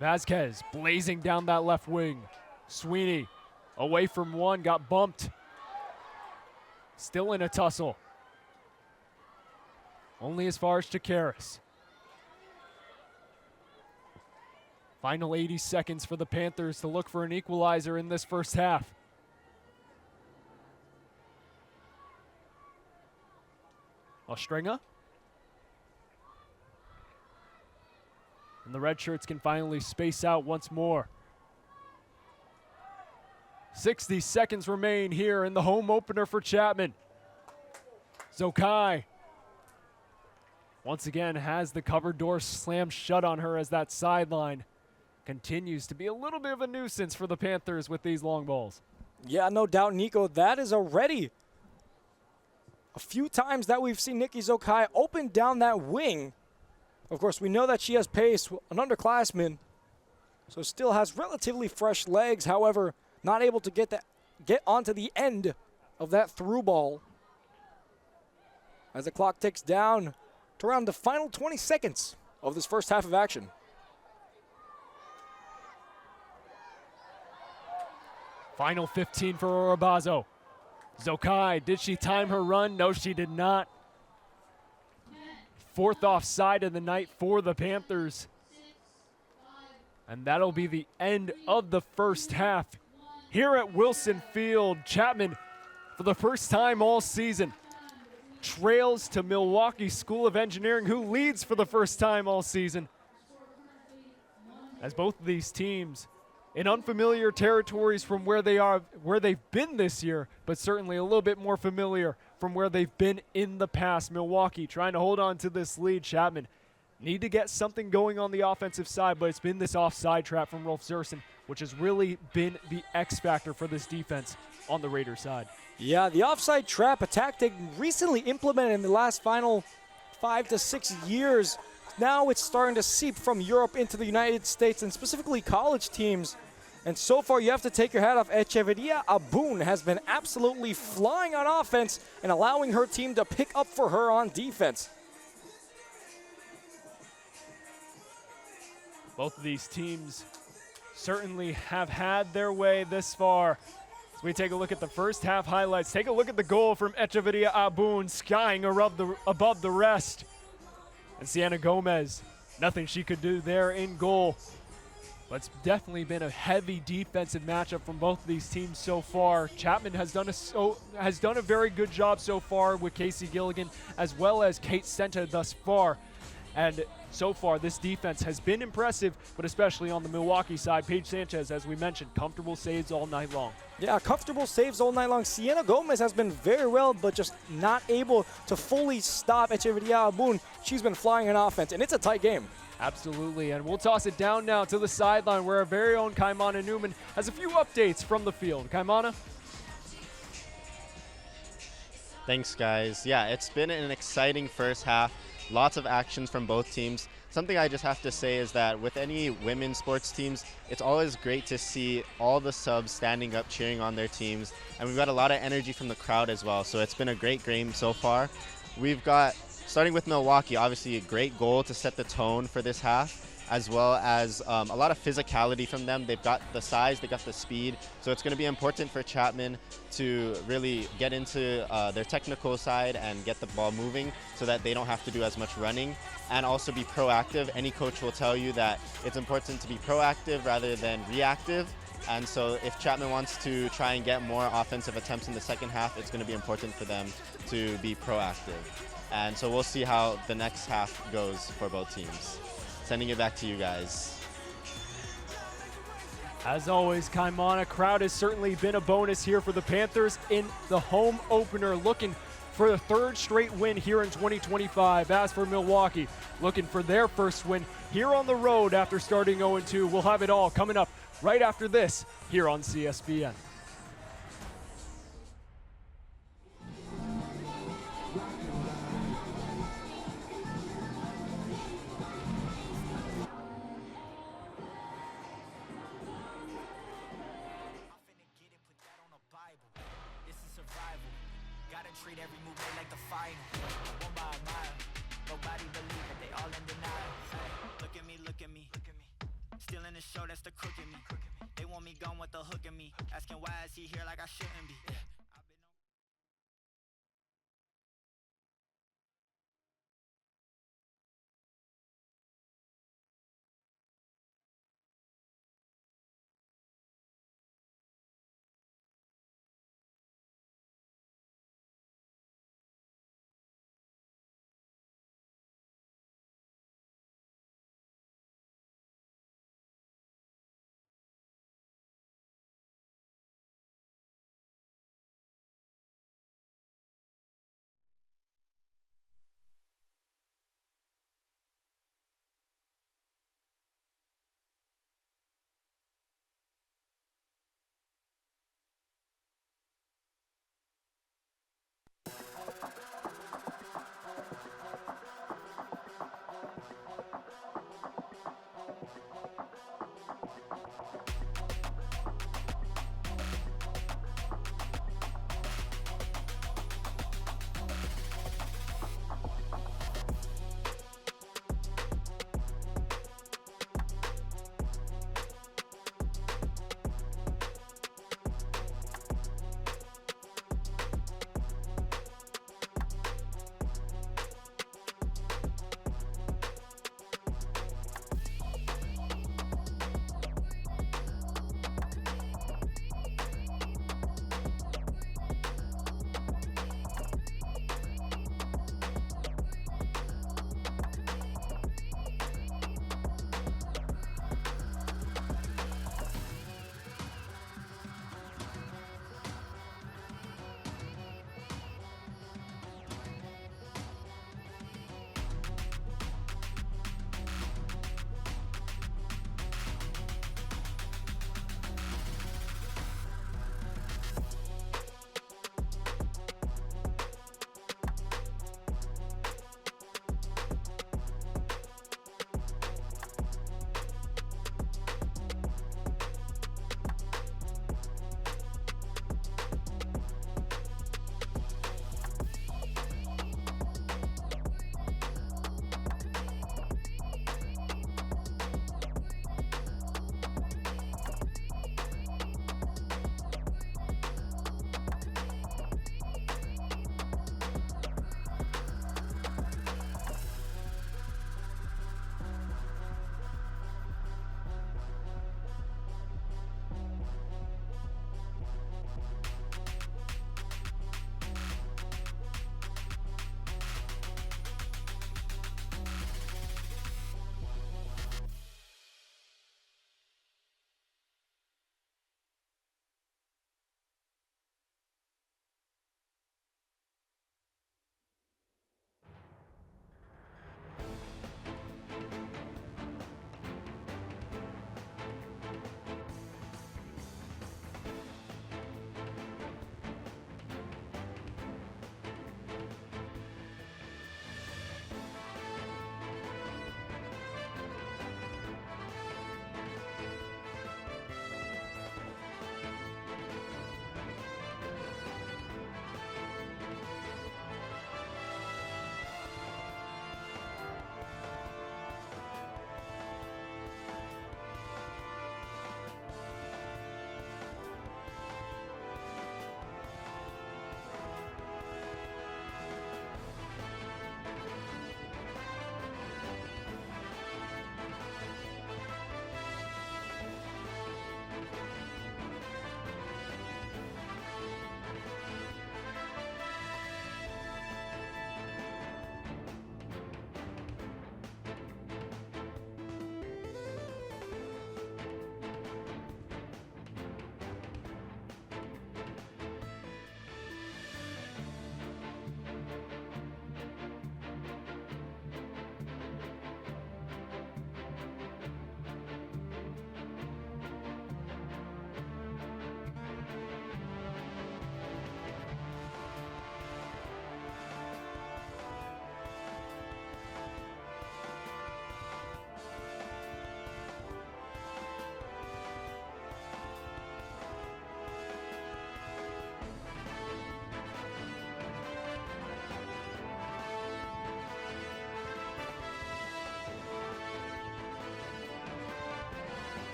Vasquez blazing down that left wing. Sweeney away from one, got bumped. Still in a tussle. Only as far as Chikaris. Final 80 seconds for the Panthers to look for an equalizer in this first half. Ostringa. And the red shirts can finally space out once more. 60 seconds remain here in the home opener for Chapman. Zokai once again has the covered door slammed shut on her as that sideline continues to be a little bit of a nuisance for the Panthers with these long balls. Yeah, no doubt, Nico. That is already a few times that we've seen Nikki Zokai open down that wing. Of course, we know that she has pace, an underclassman, so still has relatively fresh legs. However, not able to get onto the end of that through ball. As the clock ticks down to around the final 20 seconds of this first half of action. Final 15 for Orabazo. Zokai, did she time her run? No, she did not. Fourth offside of the night for the Panthers. And that'll be the end of the first half. Here at Wilson Field, Chapman, for the first time all season, trails to Milwaukee School of Engineering, who leads for the first time all season. As both of these teams in unfamiliar territories from where they've been this year, but certainly a little bit more familiar from where they've been in the past. Milwaukee trying to hold on to this lead. Chapman need to get something going on the offensive side, but it's been this offside trap from Rolf Zerson, which has really been the X factor for this defense on the Raiders side. Yeah, the offside trap, a tactic recently implemented in the last final 5 to 6 years. Now it's starting to seep from Europe into the United States and specifically college teams. And so far, you have to take your hat off. Echeverria Abun has been absolutely flying on offense and allowing her team to pick up for her on defense. Both of these teams certainly have had their way this far. As we take a look at the first half highlights, take a look at the goal from Echeverria Abun, skying above the rest. And Sienna Gomez, nothing she could do there in goal. But it's definitely been a heavy defensive matchup from both of these teams so far. Chapman has done a very good job so far with Casey Gilligan, as well as Kate Senta thus far. And so far this defense has been impressive, but especially on the Milwaukee side, Paige Sanchez, as we mentioned, comfortable saves all night long. Yeah, comfortable saves all night long. Sienna Gomez has been very well, but just not able to fully stop Echeverria Abun. She's been flying in offense, and it's a tight game. Absolutely, and we'll toss it down now to the sideline where our very own Kaimana Newman has a few updates from the field. Kaimana? Thanks, guys. Yeah, it's been an exciting first half. Lots of actions from both teams. Something I just have to say is that with any women's sports teams, it's always great to see all the subs standing up cheering on their teams. And we've got a lot of energy from the crowd as well. So it's been a great game so far. We've got, starting with Milwaukee, obviously a great goal to set the tone for this half, as well as a lot of physicality from them. They've got the size, they got the speed. So it's going to be important for Chapman to really get into their technical side and get the ball moving so that they don't have to do as much running, and also be proactive. Any coach will tell you that it's important to be proactive rather than reactive. And so if Chapman wants to try and get more offensive attempts in the second half, it's going to be important for them to be proactive. And so we'll see how the next half goes for both teams. Sending it back to you guys. As always, Kaimana, crowd has certainly been a bonus here for the Panthers in the home opener, looking for the third straight win here in 2025. As for Milwaukee, looking for their first win here on the road after starting 0-2. We'll have it all coming up right after this here on CSBN. Treat every move like the final. One by a mile. Nobody believe it, they all in denial. Look at me, look at me. Still in the show, that's the crook in me. They want me gone with the hook in me. Asking why is he here like I shouldn't be.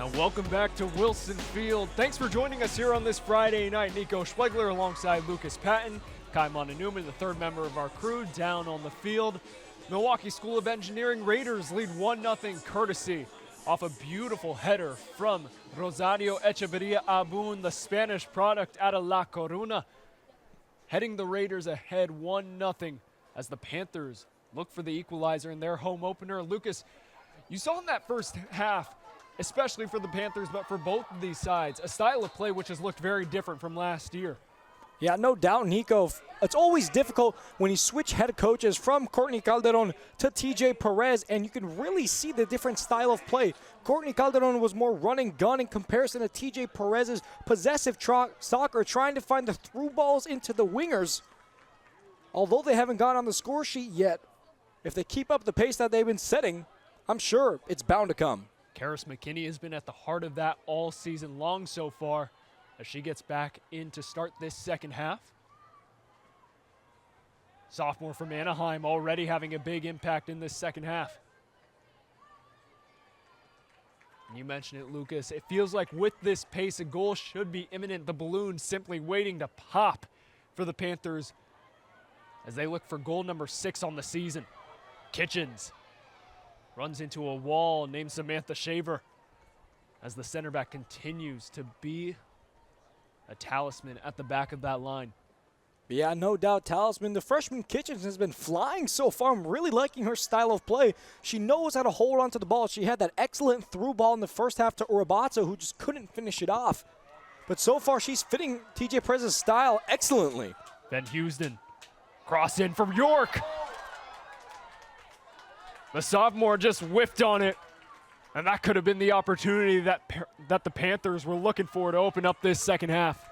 And welcome back to Wilson Field. Thanks for joining us here on this Friday night. Nico Schwegler alongside Lucas Patton, Kai Newman, the third member of our crew, down on the field. Milwaukee School of Engineering Raiders lead 1-0 courtesy off a beautiful header from Rosario Echeverria Abun, the Spanish product out of La Coruna, heading the Raiders ahead 1-0 as the Panthers look for the equalizer in their home opener. Lucas, you saw in that first half, especially for the Panthers, but for both of these sides, a style of play which has looked very different from last year. Yeah, no doubt, Nico. It's always difficult when you switch head coaches from Courtney Calderon to TJ Perez, and you can really see the different style of play. Courtney Calderon was more run and gun in comparison to TJ Perez's possessive soccer, trying to find the through balls into the wingers. Although they haven't gone on the score sheet yet, if they keep up the pace that they've been setting, I'm sure it's bound to come. Karis McKinney has been at the heart of that all season long so far as she gets back in to start this second half. Sophomore from Anaheim already having a big impact in this second half. You mentioned it, Lucas. It feels like with this pace, a goal should be imminent. The balloon simply waiting to pop for the Panthers as they look for goal number 6 on the season. Kitchens runs into a wall named Samantha Shaver as the center back continues to be a talisman at the back of that line. Yeah, no doubt, talisman. The freshman Kitchens has been flying so far. I'm really liking her style of play. She knows how to hold on to the ball. She had that excellent through ball in the first half to Urabato, who just couldn't finish it off. But so far, she's fitting TJ Perez's style excellently. Van Houston, cross in from York. The sophomore just whiffed on it, and that could have been the opportunity that the Panthers were looking for to open up this second half.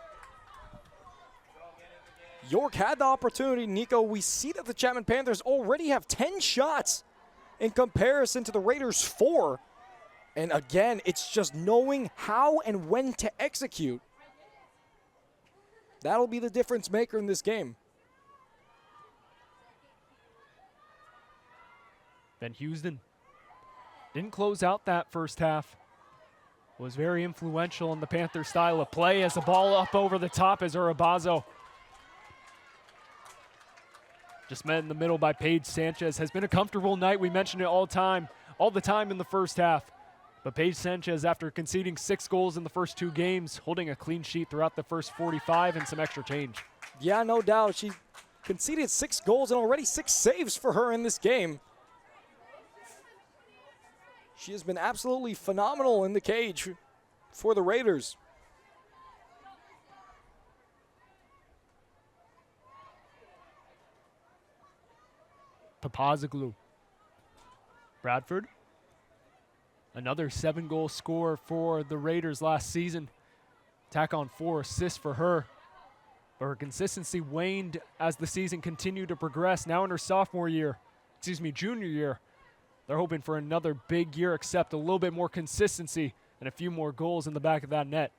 York had the opportunity, Nico. We see that the Chapman Panthers already have 10 shots in comparison to the Raiders' 4. And again, it's just knowing how and when to execute. That'll be the difference maker in this game. Van Houston didn't close out that first half. Was very influential in the Panther style of play as the ball up over the top as Urabazo. Just met in the middle by Paige Sanchez. Has been a comfortable night. We mentioned it all the time in the first half. But Paige Sanchez, after conceding 6 goals in the first 2 games, holding a clean sheet throughout the first 45 and some extra change. Yeah, no doubt. She conceded 6 goals and already 6 saves for her in this game. She has been absolutely phenomenal in the cage for the Raiders. Papazoglu. Bradford. Another 7-goal scorer for the Raiders last season. Tack on 4 assists for her. But her consistency waned as the season continued to progress. Now in her junior year. They're hoping for another big year, except a little bit more consistency and a few more goals in the back of that net.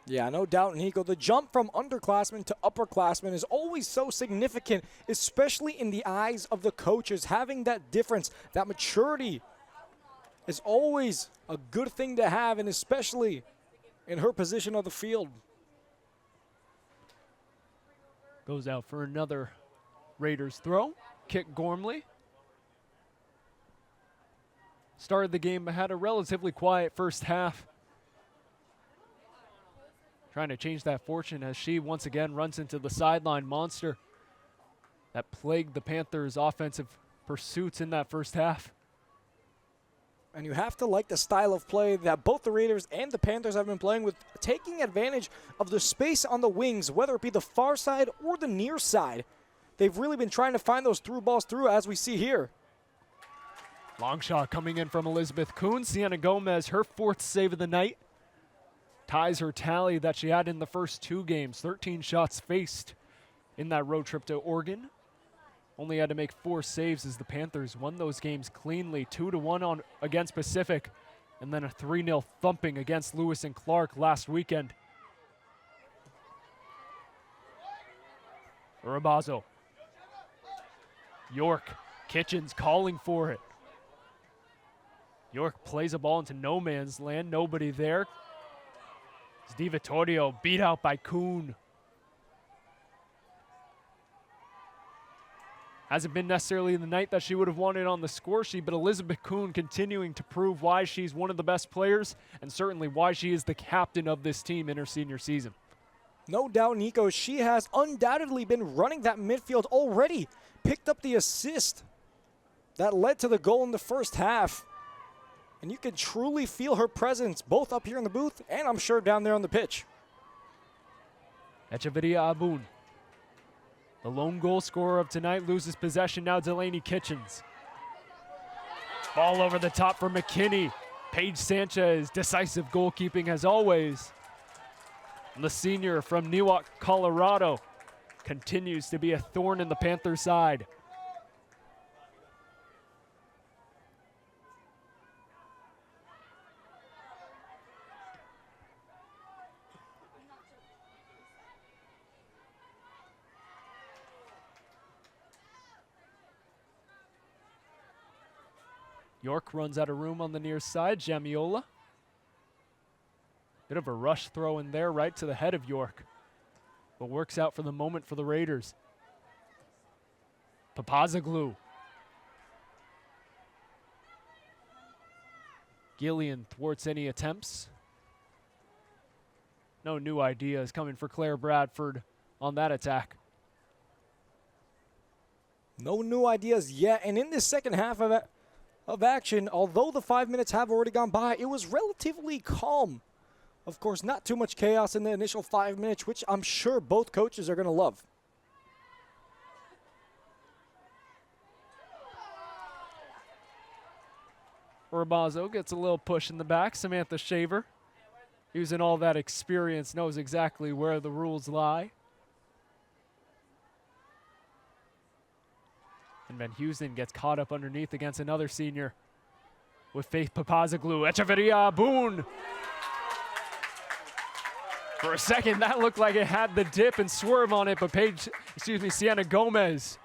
Yeah, no doubt, Nico. The jump from underclassmen to upperclassmen is always so significant, especially in the eyes of the coaches. Having that difference, that maturity is always a good thing to have, and especially in her position on the field. Goes out for another Raiders throw. Kick Gormley. Started the game, but had a relatively quiet first half. Trying to change that fortune as she once again runs into the sideline monster that plagued the Panthers' offensive pursuits in that first half. And you have to like the style of play that both the Raiders and the Panthers have been playing with, taking advantage of the space on the wings, whether it be the far side or the near side. They've really been trying to find those through balls through, as we see here. Long shot coming in from Elizabeth Kuhn. Sienna Gomez, her 4th save of the night. Ties her tally that she had in the first 2 games. 13 shots faced in that road trip to Oregon. Only had to make 4 saves as the Panthers won those games cleanly. 2-1 against Pacific, and then a 3-0 thumping against Lewis and Clark last weekend. Urabazo. York. Kitchens calling for it. York plays a ball into no man's land. Nobody there. Di Vittorio beat out by Kuhn. Hasn't been necessarily the night that she would have wanted on the score sheet, but Elizabeth Kuhn continuing to prove why she's one of the best players and certainly why she is the captain of this team in her senior season. No doubt, Nico, she has undoubtedly been running that midfield already. Picked up the assist that led to the goal in the first half. And you can truly feel her presence both up here in the booth and I'm sure down there on the pitch. Echeverria Abun, the lone goal scorer of tonight, loses possession. Now Delaney Kitchens. Ball over the top for McKinney. Paige Sanchez, decisive goalkeeping as always. And the senior from Newark, Colorado, continues to be a thorn in the Panthers' side. York runs out of room on the near side. Jamiola. Bit of a rush throw in there right to the head of York. But works out for the moment for the Raiders. Papazoglu. Gillian thwarts any attempts. No new ideas coming for Claire Bradford on that attack. No new ideas yet. And in this second half of action, although the 5 minutes have already gone by, it was relatively calm. Of course, not too much chaos in the initial 5 minutes, which I'm sure both coaches are going to love. Urbazo gets a little push in the back. Samantha Shaver, using all that experience, knows exactly where the rules lie. And Van Houston gets caught up underneath against another senior with Faith Papazoglu. Echeverria Boone. For a second, that looked like it had the dip and swerve on it, but Sienna Gomez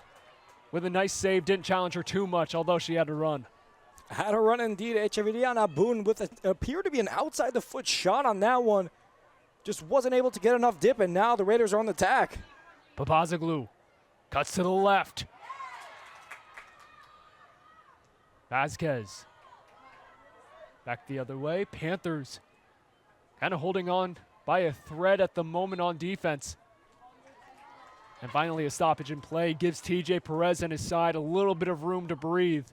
with a nice save, didn't challenge her too much, although she had to run. Had a run indeed. Echeverria Boone with appeared to be an outside the foot shot on that one. Just wasn't able to get enough dip, and now the Raiders are on the attack. Papazoglu cuts to the left. Vasquez back the other way. Panthers kind of holding on by a thread at the moment on defense. And finally a stoppage in play gives TJ Perez and his side a little bit of room to breathe.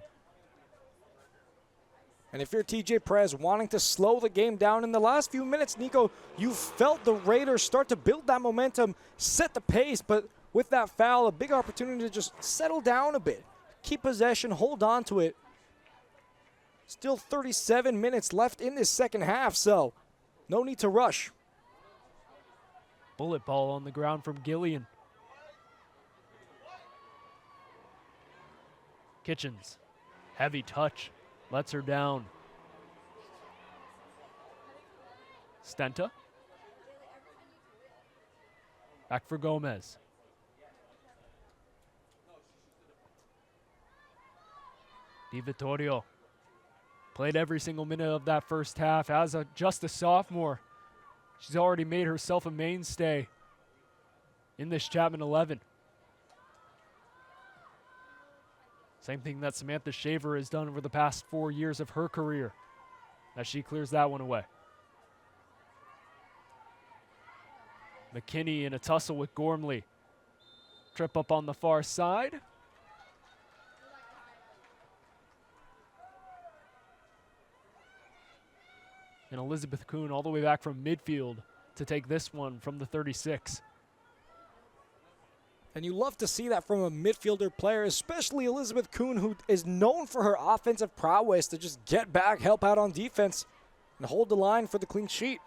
And if you're TJ Perez wanting to slow the game down in the last few minutes, Nico, you felt the Raiders start to build that momentum, set the pace, but with that foul, a big opportunity to just settle down a bit. Keep possession, hold on to it. Still 37 minutes left in this second half, so no need to rush. Bullet ball on the ground from Gillian. Kitchens, heavy touch, lets her down. Stenta. Back for Gomez. Di Vittorio played every single minute of that first half as just a sophomore. She's already made herself a mainstay in this Chapman 11. Same thing that Samantha Shaver has done over the past 4 years of her career, as she clears that one away. McKinney in a tussle with Gormley. Trip up on the far side. And Elizabeth Kuhn all the way back from midfield to take this one from the 36. And you love to see that from a midfielder player, especially Elizabeth Kuhn, who is known for her offensive prowess to just get back, help out on defense, and hold the line for the clean sheet.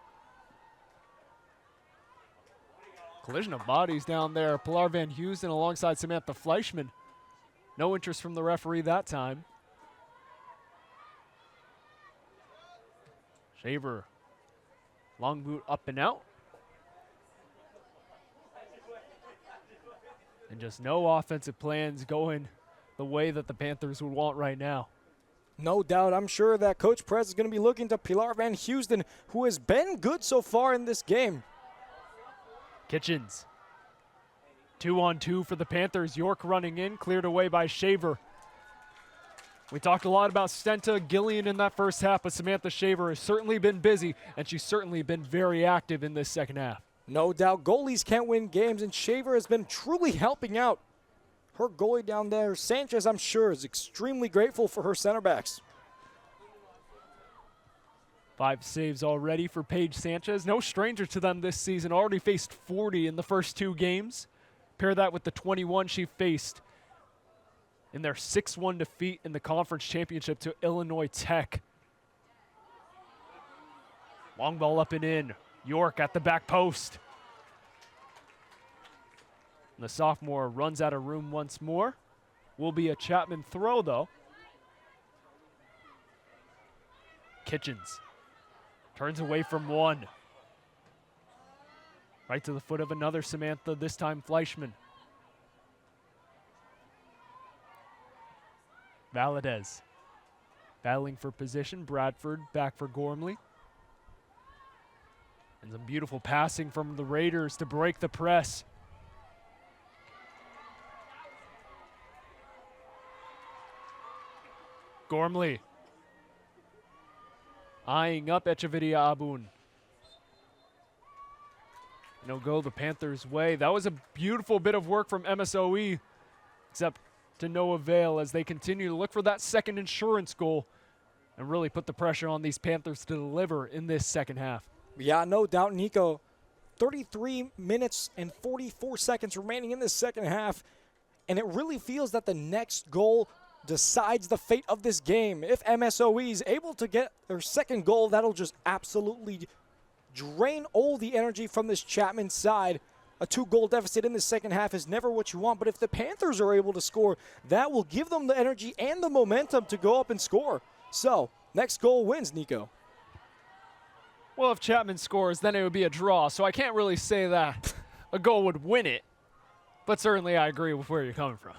Collision of bodies down there. Pilar Van Houston alongside Samantha Fleischman. No interest from the referee that time. Shaver, long boot up and out. And just no offensive plans going the way that the Panthers would want right now. No doubt. I'm sure that Coach Perez is going to be looking to Pilar Van Houston, who has been good so far in this game. Kitchens. 2-on-2 for the Panthers. York running in, cleared away by Shaver. We talked a lot about Stenta Gillian in that first half, but Samantha Shaver has certainly been busy, and she's certainly been very active in this second half. No doubt. Goalies can't win games, and Shaver has been truly helping out. Her goalie down there, Sanchez, I'm sure, is extremely grateful for her center backs. 5 saves already for Paige Sanchez. No stranger to them this season. Already faced 40 in the first 2 games. Pair that with the 21 she faced in their 6-1 defeat in the conference championship to Illinois Tech. Long ball up and in. York at the back post. And the sophomore runs out of room once more. Will be a Chapman throw, though. Kitchens turns away from one. Right to the foot of another Samantha, this time Fleischman. Valadez battling for position. Bradford back for Gormley. And some beautiful passing from the Raiders to break the press. Gormley eyeing up Echeverria Abun. And it'll go the Panthers' way. That was a beautiful bit of work from MSOE, except to no avail as they continue to look for that second insurance goal and really put the pressure on these Panthers to deliver in this second half. Yeah, no doubt, Nico. 33 minutes and 44 seconds remaining in this second half, and it really feels that the next goal decides the fate of this game. If MSOE is able to get their second goal, that'll just absolutely drain all the energy from this Chapman side. A 2-goal deficit in the second half is never what you want, but if the Panthers are able to score, that will give them the energy and the momentum to go up and score. So, next goal wins, Nico. Well, if Chapman scores, then it would be a draw, so I can't really say that a goal would win it, but certainly I agree with where you're coming from.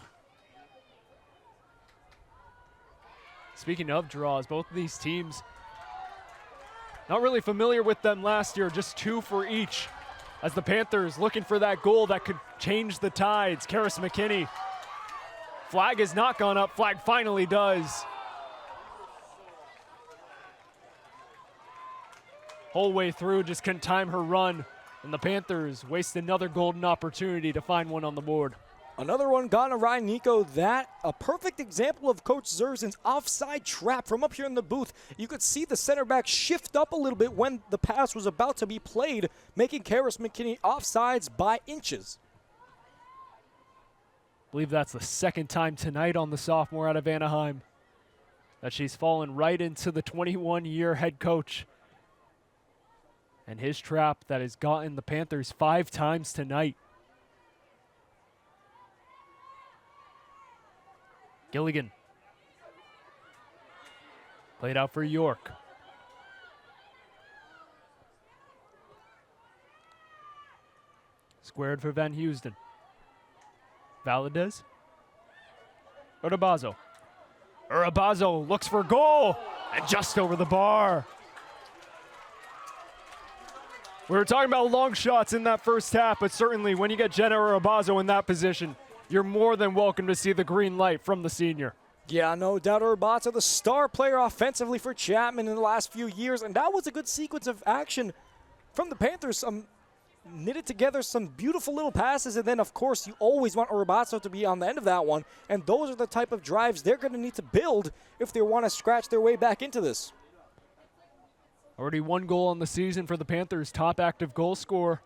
Speaking of draws, both of these teams, not really familiar with them last year, just 2 for each. As the Panthers looking for that goal that could change the tides. Karis McKinney. Flag has not gone up. Flag finally does. Whole way through, just couldn't time her run. And the Panthers waste another golden opportunity to find one on the board. Another one gone awry, Nico. That a perfect example of Coach Zerzin's offside trap from up here in the booth. You could see the center back shift up a little bit when the pass was about to be played, making Karis McKinney offsides by inches. I believe that's the second time tonight on the sophomore out of Anaheim that she's fallen right into the 21-year head coach and his trap that has gotten the Panthers 5 times tonight. Gilligan. Played out for York. Squared for Van Houston. Valadez. Urabazo. Urabazo looks for goal and just over the bar. We were talking about long shots in that first half, but certainly when you get Jenna Urabazo in that position, you're more than welcome to see the green light from the senior. Yeah, no doubt. Urabazo, the star player offensively for Chapman in the last few years, and that was a good sequence of action from the Panthers. Knitted together some beautiful little passes, and then, of course, you always want Urabazo to be on the end of that one, and those are the type of drives they're going to need to build if they want to scratch their way back into this. Already 1 goal on the season for the Panthers' top active goal scorer.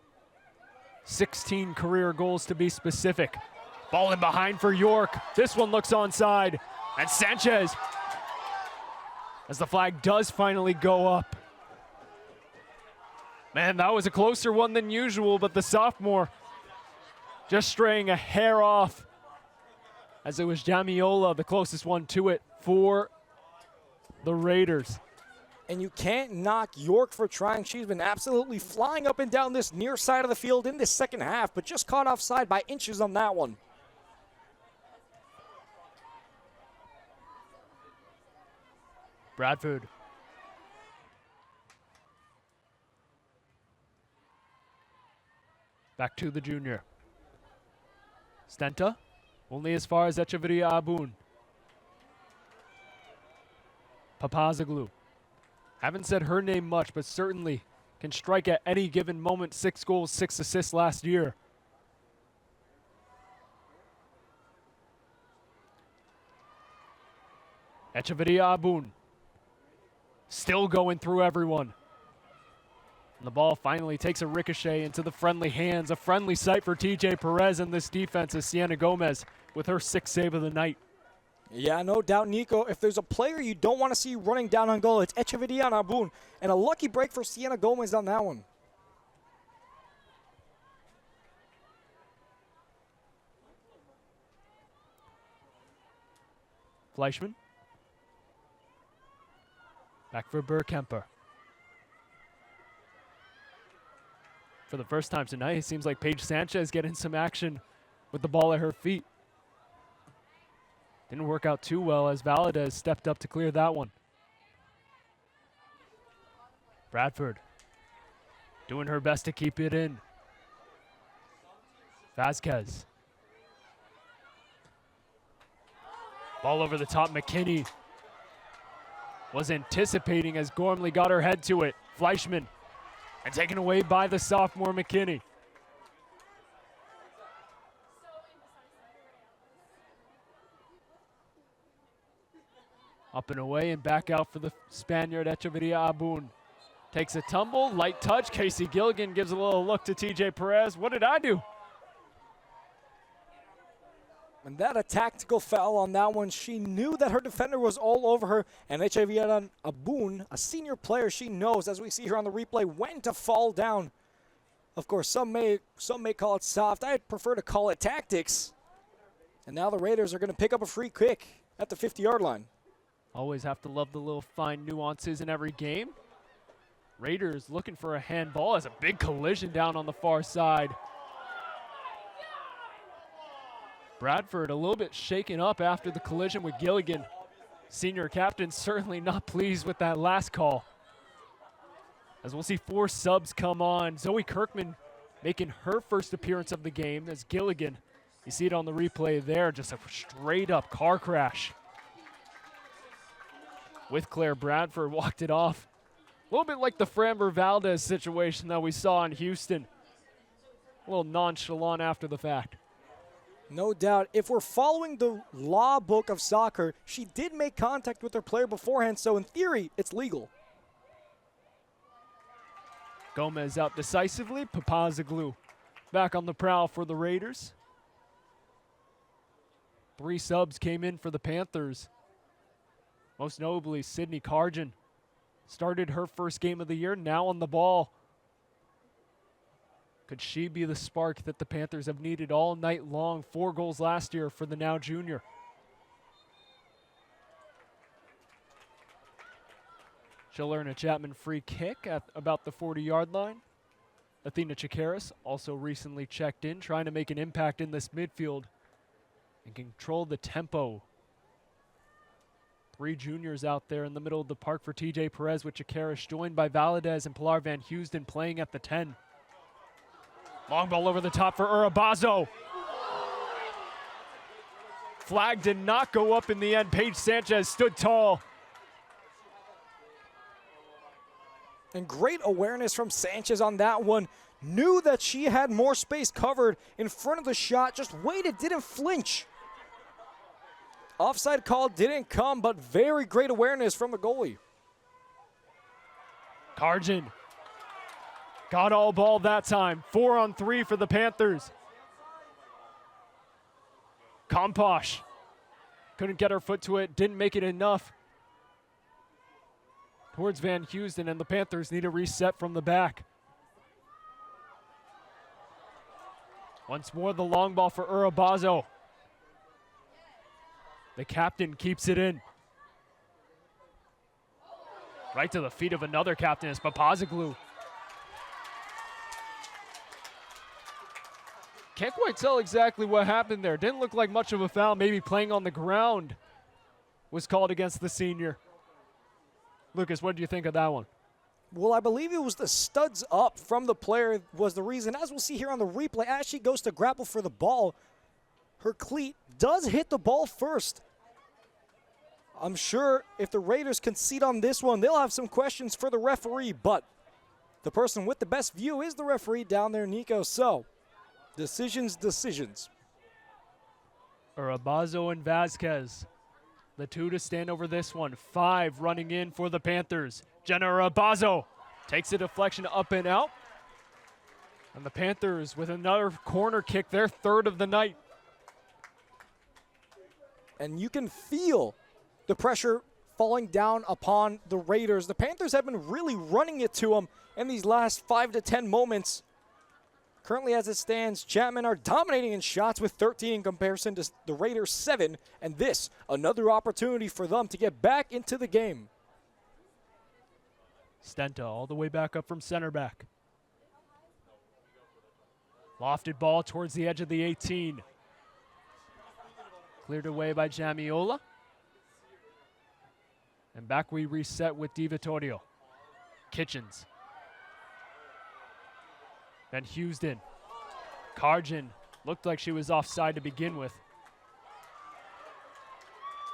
16 career goals to be specific. Ball in behind for York. This one looks onside. And Sanchez, as the flag does finally go up. Man, that was a closer one than usual, but the sophomore just straying a hair off, as it was Jamiola, the closest one to it for the Raiders. And you can't knock York for trying. She's been absolutely flying up and down this near side of the field in this second half, but just caught offside by inches on that one. Bradford. Back to the junior. Stenta, only as far as Echeverria Abun. Papazoglu. Haven't said her name much, but certainly can strike at any given moment. 6 goals, 6 assists last year. Echeverria Abun. Still going through everyone. And the ball finally takes a ricochet into the friendly hands. A friendly sight for TJ Perez and this defense is Sienna Gomez with her 6th save of the night. Yeah, no doubt, Nico. If there's a player you don't want to see running down on goal, it's Echeverria Abun. And a lucky break for Sienna Gomez on that one. Fleischman. Back for Burkemper. For the first time tonight, it seems like Paige Sanchez getting some action with the ball at her feet. Didn't work out too well as Valadez stepped up to clear that one. Bradford doing her best to keep it in. Vasquez. Ball over the top, McKinney was anticipating as Gormley got her head to it. Fleischman, and taken away by the sophomore McKinney. Up and away and back out for the Spaniard, Echeverria Abun. Takes a tumble, light touch. Casey Gilligan gives a little look to TJ Perez. What did I do? And that a tactical foul on that one. She knew that her defender was all over her. And Echeverria Abun, a senior player, she knows, as we see here on the replay, when to fall down. Of course, some may call it soft. I prefer to call it tactics. And now the Raiders are going to pick up a free kick at the 50-yard line. Always have to love the little fine nuances in every game. Raiders looking for a handball as a big collision down on the far side. Bradford a little bit shaken up after the collision with Gilligan. Senior captain certainly not pleased with that last call. As we'll see 4 subs come on. Zoe Kirkman making her first appearance of the game as Gilligan. You see it on the replay there, just a straight up car crash. With Claire Bradford walked it off. A little bit like the Framber Valdez situation that we saw in Houston. A little nonchalant after the fact. No doubt. If we're following the law book of soccer, she did make contact with her player beforehand, so in theory, it's legal. Gomez out decisively. Papazoglu back on the prowl for the Raiders. 3 subs came in for the Panthers. Most notably, Sydney Cargin started her first game of the year, now on the ball. Could she be the spark that the Panthers have needed all night long? 4 goals last year for the now junior. She'll earn a Chapman free kick at about the 40-yard line. Athena Chikaris also recently checked in, trying to make an impact in this midfield and control the tempo. 3 juniors out there in the middle of the park for TJ Perez with Chikaris, joined by Valadez and Pilar Van Housden playing at the 10. Long ball over the top for Urabazo. Flag did not go up in the end. Paige Sanchez stood tall. And great awareness from Sanchez on that one. Knew that she had more space covered in front of the shot. Just waited, didn't flinch. Offside call didn't come, but very great awareness from the goalie. Cargin got all ball that time. 4-on-3 for the Panthers. Komposh couldn't get her foot to it, didn't make it enough. Towards Van Housden, and the Panthers need a reset from the back. Once more, the long ball for Urabazo. The captain keeps it in. Right to the feet of another captain is Papazoglu. Can't quite tell exactly what happened there. Didn't look like much of a foul. Maybe playing on the ground was called against the senior. Lucas, what do you think of that one? Well, I believe it was the studs up from the player was the reason. As we'll see here on the replay, as she goes to grapple for the ball, her cleat does hit the ball first. I'm sure if the Raiders concede on this one, they'll have some questions for the referee, but the person with the best view is the referee down there, Nico. So, decisions. Urabazo and Vasquez, the two to stand over this one. 5 running in for the Panthers. Jenna Urabazo takes a deflection up and out. And the Panthers with another corner kick, their 3rd of the night. And you can feel the pressure falling down upon the Raiders. The Panthers have been really running it to them in these last 5 to 10 moments. Currently, as it stands, Chapman are dominating in shots with 13 in comparison to the Raiders' 7. And this, another opportunity for them to get back into the game. Stenta all the way back up from center back. Lofted ball towards the edge of the 18. Cleared away by Jamiola. And back we reset with Di Vittorio. Kitchens. Then Houston. Karjan looked like she was offside to begin with.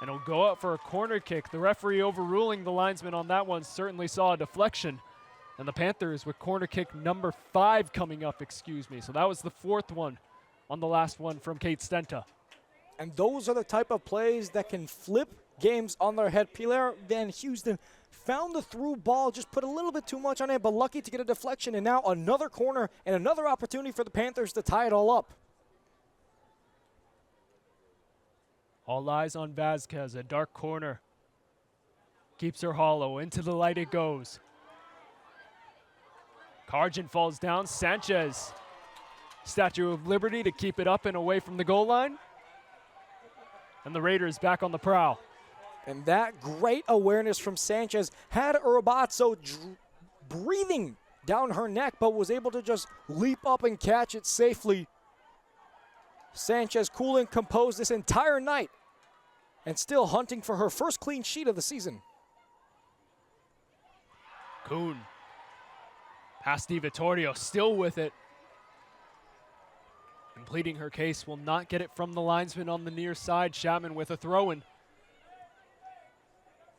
And it'll go up for a corner kick. The referee overruling the linesman on that one certainly saw a deflection. And the Panthers with corner kick number 5 coming up, So that was the 4th one on the last one from Kate Stenta. And those are the type of plays that can flip games on their head. Pilar Van Houston found the through ball, just put a little bit too much on it, but lucky to get a deflection. And now another corner and another opportunity for the Panthers to tie it all up. All eyes on Vasquez, a dark corner. Keeps her hollow, into the light it goes. Karjan falls down, Sanchez. Statue of Liberty to keep it up and away from the goal line. And the Raiders back on the prowl. And that great awareness from Sanchez had Urabazo breathing down her neck, but was able to just leap up and catch it safely. Sanchez cool and composed this entire night and still hunting for her first clean sheet of the season. Kuhn. Past Di Vittorio, still with it. And pleading her case, will not get it from the linesman on the near side. Chapman with a throw-in.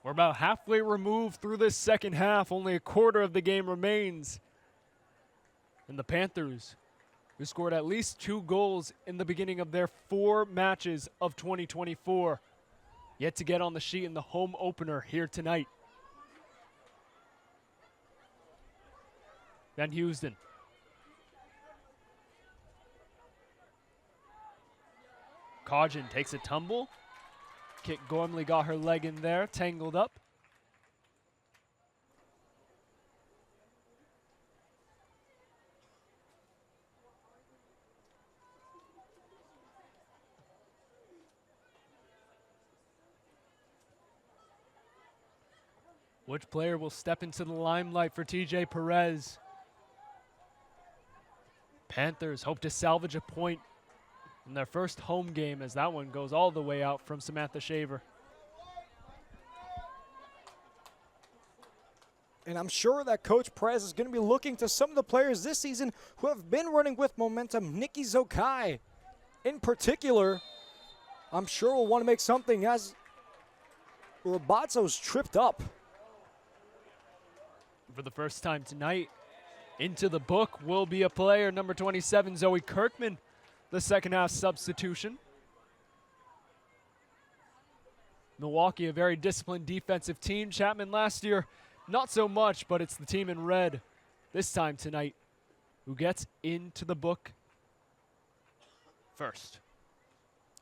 We're about halfway removed through this second half. Only a quarter of the game remains. And the Panthers, who scored at least 2 goals in the beginning of their 4 matches of 2024, yet to get on the sheet in the home opener here tonight. Van Houston. Karjan takes a tumble. Kit Gormley got her leg in there, tangled up. Which player will step into the limelight for TJ Perez? Panthers hope to salvage a point in their first home game, as that one goes all the way out from Samantha Shaver. And I'm sure that Coach Perez is going to be looking to some of the players this season who have been running with momentum. Nikki Zokai, in particular, I'm sure will want to make something as Urabazo's tripped up. For the first time tonight, into the book will be a player, number 27, Zoe Kirkman, the second half substitution. Milwaukee, a very disciplined defensive team. Chapman last year, not so much, but it's the team in red this time tonight who gets into the book first.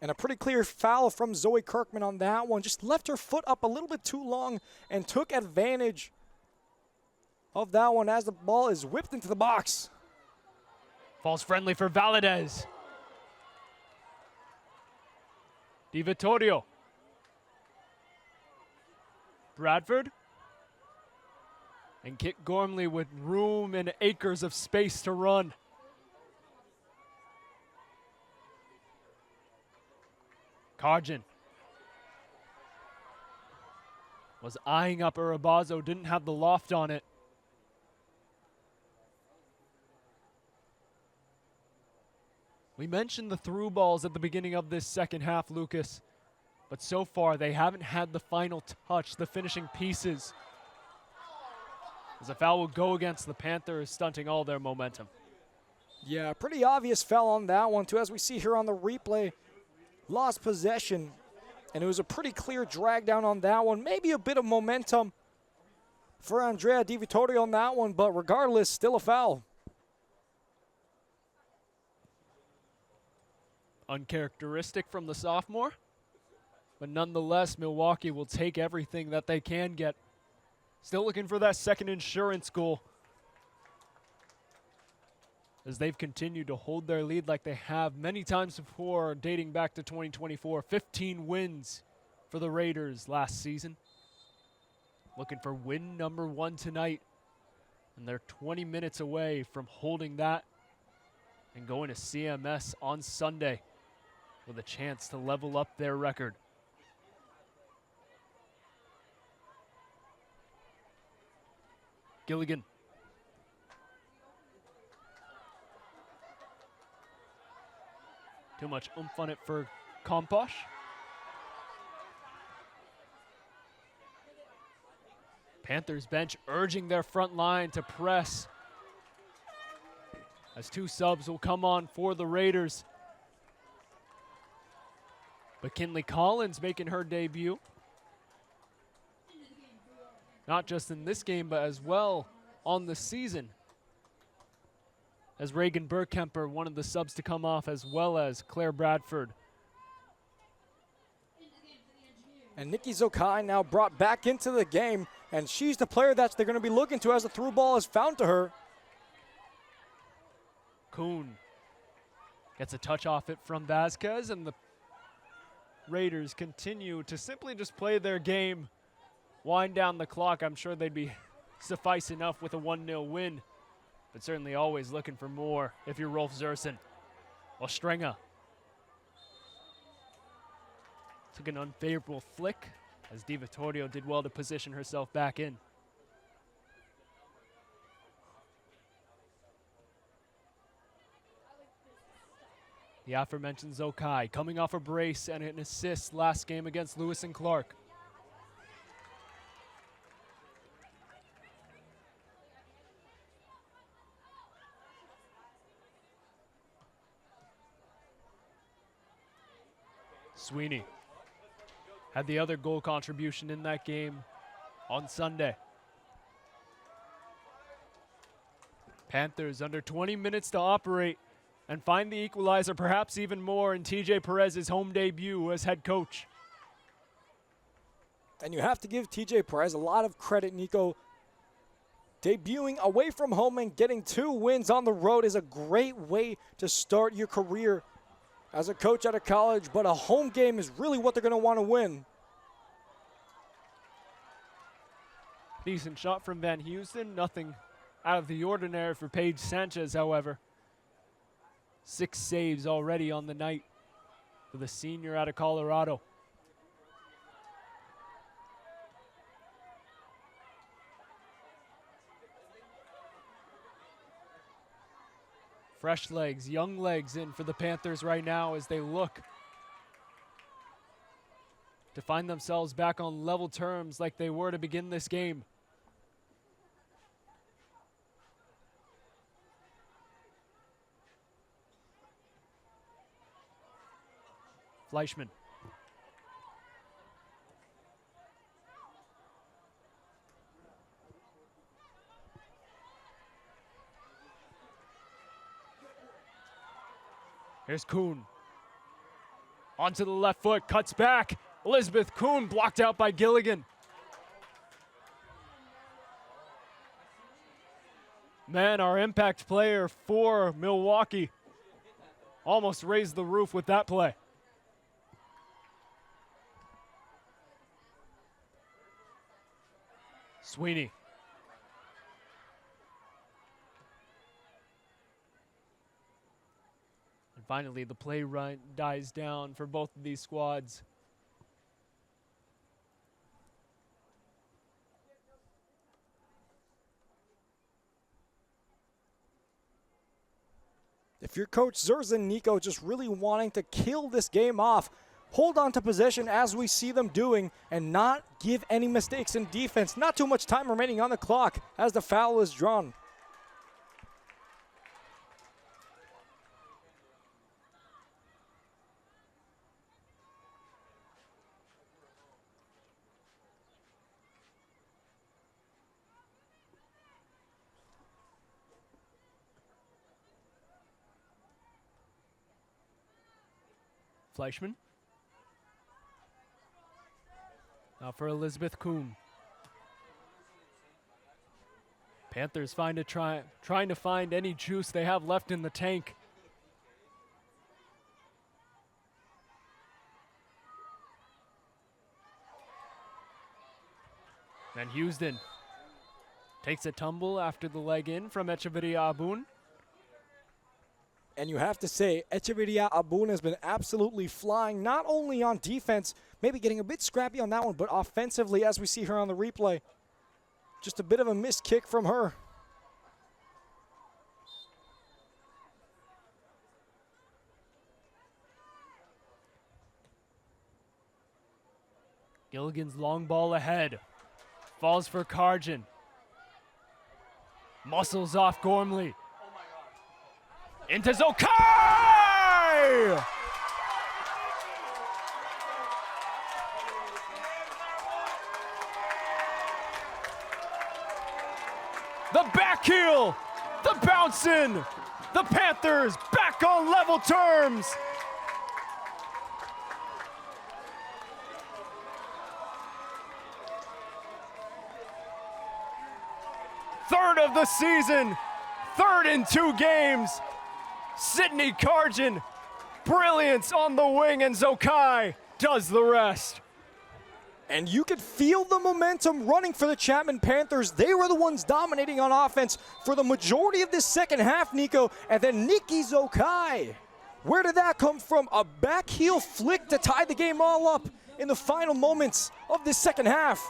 And a pretty clear foul from Zoe Kirkman on that one. Just left her foot up a little bit too long and took advantage of that one as the ball is whipped into the box. Falls friendly for Valadez. Di Vittorio. Bradford. And Kit Gormley with room and acres of space to run. Karjan. Was eyeing up Urabazo, didn't have the loft on it. We mentioned the through balls at the beginning of this second half, Lucas, but so far they haven't had the final touch, the finishing pieces. As a foul will go against the Panthers, stunting all their momentum. Yeah, pretty obvious foul on that one, too. As we see here on the replay, lost possession, and it was a pretty clear drag down on that one. Maybe a bit of momentum for Andrea Di Vittorio on that one, but regardless, still a foul. Uncharacteristic from the sophomore, but nonetheless, Milwaukee will take everything that they can get. Still looking for that second insurance goal, as they've continued to hold their lead like they have many times before, dating back to 2024. 15 wins for the Raiders last season. Looking for win number 1 tonight, and they're 20 minutes away from holding that and going to CMS on Sunday with a chance to level up their record. Gilligan. Too much oomph on it for Komposh. Panthers bench urging their front line to press, as 2 subs will come on for the Raiders. McKinley Collins making her debut. Not just in this game, but as well on the season, as Reagan Burkemper, one of the subs to come off, as well as Claire Bradford. And Nikki Zokai now brought back into the game, and she's the player that they're going to be looking to as the through ball is found to her. Kuhn gets a touch off it from Vasquez, and the Raiders continue to simply just play their game, wind down the clock. I'm sure they'd be suffice enough with a 1-0 win, but certainly always looking for more if you're Rolf Zersen. Ostrenga took an unfavorable flick, as Di Vittorio did well to position herself back in. The aforementioned Zokai coming off a brace and an assist last game against Lewis and Clark. Sweeney had the other goal contribution in that game on Sunday. Panthers under 20 minutes to operate and find the equalizer, perhaps even more, in TJ Perez's home debut as head coach. And you have to give TJ Perez a lot of credit, Nico. Debuting away from home and getting 2 wins on the road is a great way to start your career as a coach at a college, but a home game is really what they're going to want to win. Decent shot from Van Houston, nothing out of the ordinary for Paige Sanchez, however. 6 saves already on the night for the senior out of Colorado. Fresh legs, young legs in for the Panthers right now as they look to find themselves back on level terms like they were to begin this game. Fleischman. Here's Kuhn. Onto the left foot, cuts back. Elizabeth Kuhn blocked out by Gilligan. Man, our impact player for Milwaukee almost raised the roof with that play. Sweeney. And finally, the play run dies down for both of these squads. If you're Coach Zerza and Nico just really wanting to kill this game off, hold on to possession as we see them doing and not give any mistakes in defense. Not too much time remaining on the clock as the foul is drawn. Fleischman. Now for Elizabeth Kuhn. Panthers trying to find any juice they have left in the tank. Then Houston takes a tumble after the leg in from Echeverria Abun. And you have to say, Echeverria Abun has been absolutely flying, not only on defense, maybe getting a bit scrappy on that one, but offensively as we see her on the replay. Just a bit of a missed kick from her. Gilligan's long ball ahead. Falls for Karjan. Muscles off Gormley. Into Zokai! The back heel, the bounce in, the Panthers back on level terms. Third of the season, third in 2 games. Sydney Karjan, brilliance on the wing, and Zokai does the rest. And you could feel the momentum running for the Chapman Panthers. They were the ones dominating on offense for the majority of this second half, Nico. And then Nikki Zokai. Where did that come from? A back heel flick to tie the game all up in the final moments of this second half.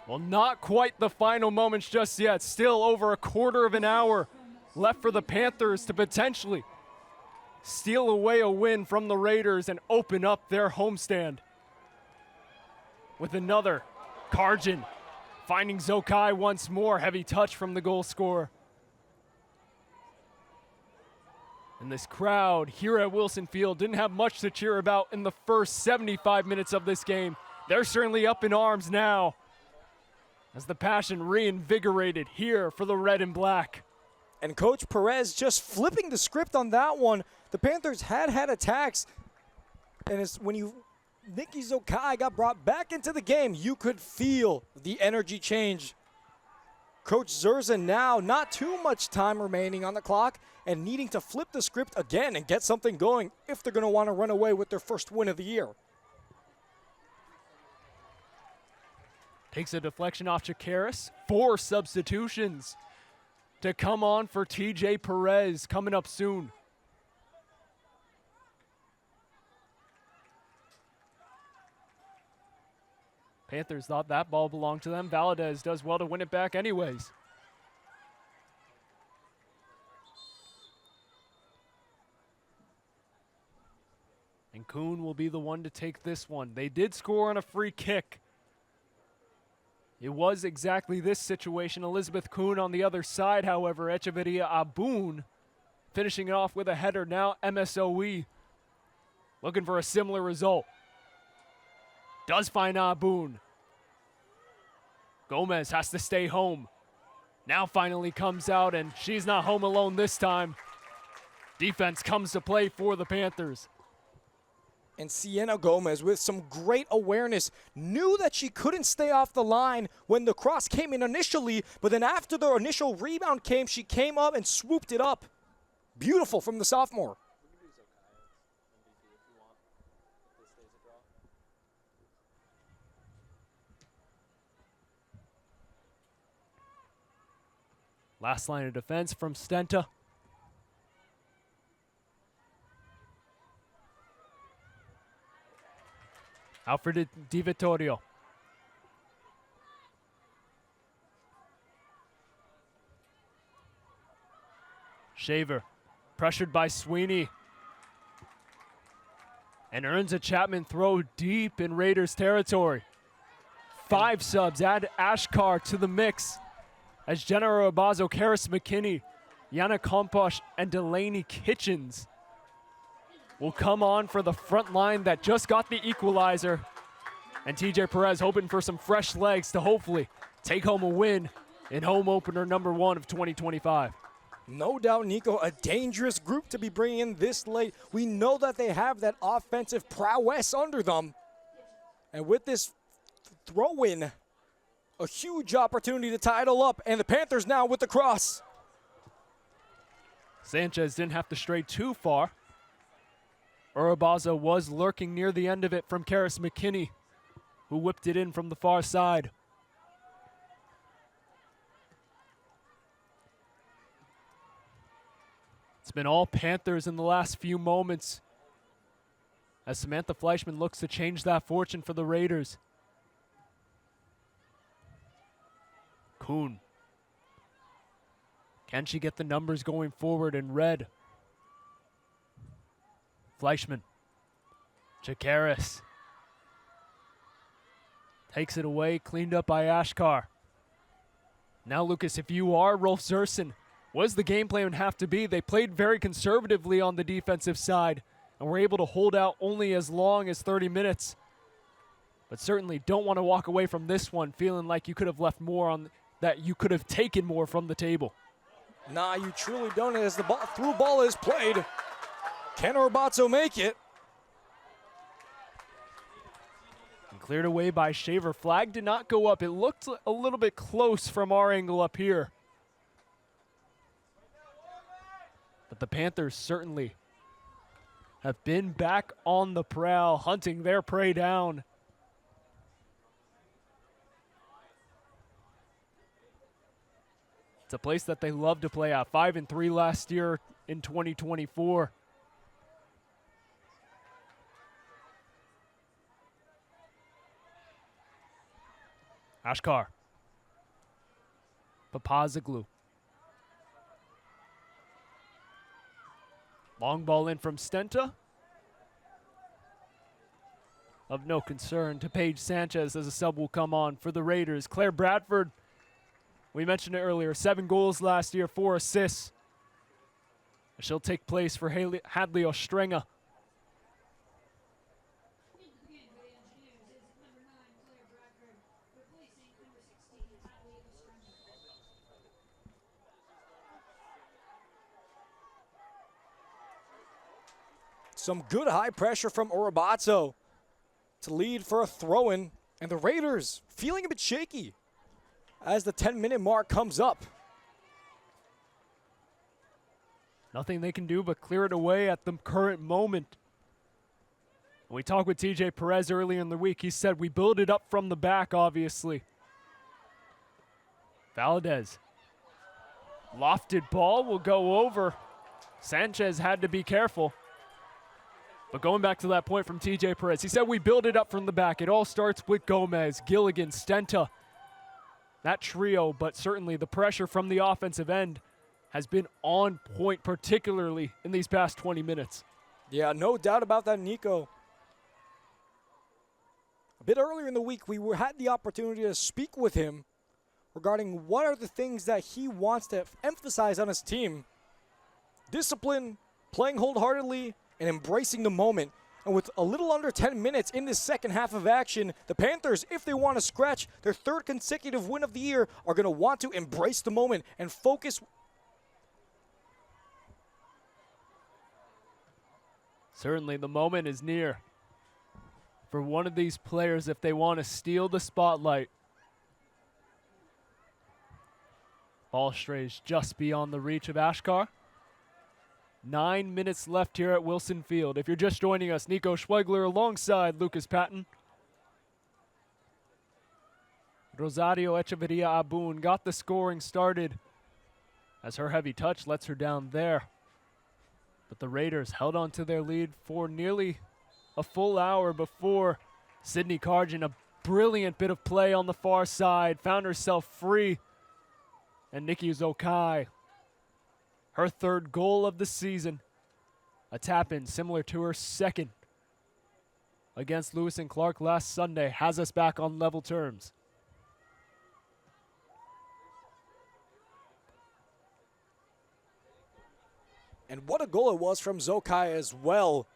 Well, not quite the final moments just yet. Still over a quarter of an hour left for the Panthers to potentially steal away a win from the Raiders and open up their homestand. With another, Karjan finding Zokai once more. Heavy touch from the goal scorer. And this crowd here at Wilson Field didn't have much to cheer about in the first 75 minutes of this game. They're certainly up in arms now as the passion reinvigorated here for the red and black. And Coach Perez just flipping the script on that one. The Panthers had attacks. And it's when Nikki Zokai got brought back into the game, you could feel the energy change. Coach Zerza now, not too much time remaining on the clock and needing to flip the script again and get something going if they're going to want to run away with their first win of the year. Takes a deflection off Chakaris. 4 substitutions to come on for TJ Perez coming up soon. Panthers thought that ball belonged to them. Valadez does well to win it back anyways. And Kuhn will be the one to take this one. They did score on a free kick. It was exactly this situation. Elizabeth Kuhn on the other side, however. Echeverria Abun finishing it off with a header. Now MSOE looking for a similar result. Does find Abun. Gomez has to stay home. Now finally comes out, and she's not home alone this time. Defense comes to play for the Panthers. And Sienna Gomez, with some great awareness, knew that she couldn't stay off the line when the cross came in initially, but then after the initial rebound came, she came up and swooped it up. Beautiful from the sophomore. Last line of defense from Stenta. Out for Di Vittorio. Shaver, pressured by Sweeney. And earns a Chapman throw deep in Raiders territory. 5 subs, add Ashkar to the mix as Jenna Rabazo, Karis McKinney, Yana Komposh, and Delaney Kitchens will come on for the front line that just got the equalizer. And TJ Perez hoping for some fresh legs to hopefully take home a win in home opener number 1 of 2025. No doubt, Nico, a dangerous group to be bringing in this late. We know that they have that offensive prowess under them. And with this throw-in, a huge opportunity to tie it all up. And the Panthers now with the cross. Sanchez didn't have to stray too far. Urabaza was lurking near the end of it from Karis McKinney, who whipped it in from the far side. It's been all Panthers in the last few moments as Samantha Fleischman looks to change that fortune for the Raiders. Kuhn. Can she get the numbers going forward in red? Fleischman. Chakaris. Takes it away, cleaned up by Ashkar. Now, Lucas, if you are Rolf Zerson, what does the game plan have to be? They played very conservatively on the defensive side and were able to hold out only as long as 30 minutes. But certainly don't want to walk away from this one feeling like you could have left more on that, you could have taken more from the table. Nah, you truly don't. As the through ball is played, can Orbatzo make it? And cleared away by Shaver. Flag did not go up. It looked a little bit close from our angle up here. But the Panthers certainly have been back on the prowl, hunting their prey down. It's a place that they love to play at. 5-3 last year in 2024. Ashkar. Papazoglu. Long ball in from Stenta. Of no concern to Paige Sanchez as a sub will come on for the Raiders. Claire Bradford, we mentioned it earlier, 7 goals last year, 4 assists. She'll take place for Hadley Ostrenga. Some good high pressure from Urabatzo to lead for a throw-in. And the Raiders feeling a bit shaky as the 10-minute mark comes up. Nothing they can do but clear it away at the current moment. When we talked with TJ Perez earlier in the week, he said we build it up from the back, obviously. Valadez. Lofted ball will go over. Sanchez had to be careful. But going back to that point from TJ Perez, he said we build it up from the back. It all starts with Gomez, Gilligan, Stenta. That trio, but certainly the pressure from the offensive end has been on point, particularly in these past 20 minutes. Yeah, no doubt about that, Nico. A bit earlier in the week, we had the opportunity to speak with him regarding what are the things that he wants to emphasize on his team. Discipline, playing wholeheartedly, and embracing the moment. And with a little under 10 minutes in this second half of action, the Panthers, if they want to scratch their 3rd consecutive win of the year, are going to want to embrace the moment and focus. Certainly the moment is near for one of these players if they want to steal the spotlight. Ball strays just beyond the reach of Ashkar. 9 minutes left here at Wilson Field. If you're just joining us, Nico Schwegler alongside Lucas Patton. Rosario Echeverria Abun got the scoring started as her heavy touch lets her down there. But the Raiders held on to their lead for nearly a full hour before Sydney Cargin, a brilliant bit of play on the far side, found herself free. And Nikki Zokai, her third goal of the season. A tap-in similar to her second against Lewis and Clark last Sunday has us back on level terms. And what a goal it was from Zokai as well.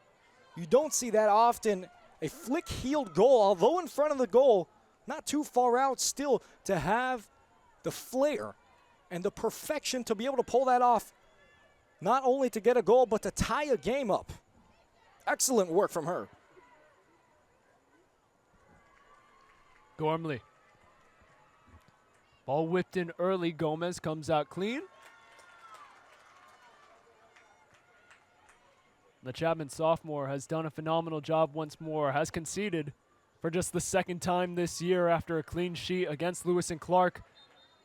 You don't see that often. A flick-heeled goal, although in front of the goal, not too far out still, to have the flair and the perfection to be able to pull that off. Not only to get a goal, but to tie a game up. Excellent work from her. Gormley. Ball whipped in early. Gomez comes out clean. The Chapman sophomore has done a phenomenal job once more, has conceded for just the second time this year after a clean sheet against Lewis and Clark.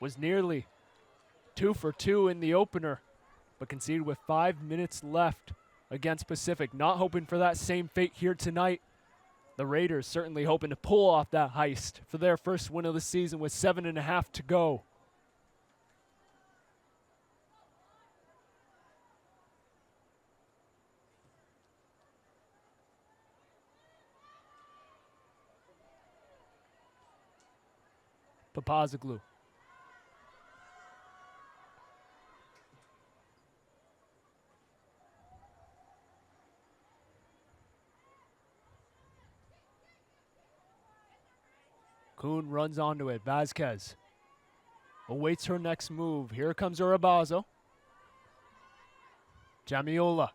Was nearly 2 for 2 in the opener, but conceded with 5 minutes left against Pacific. Not hoping for that same fate here tonight. The Raiders certainly hoping to pull off that heist for their first win of the season with 7.5 to go. Papazoglu. Kuhn runs onto it. Vasquez awaits her next move. Here comes Urabazo. Jamiola.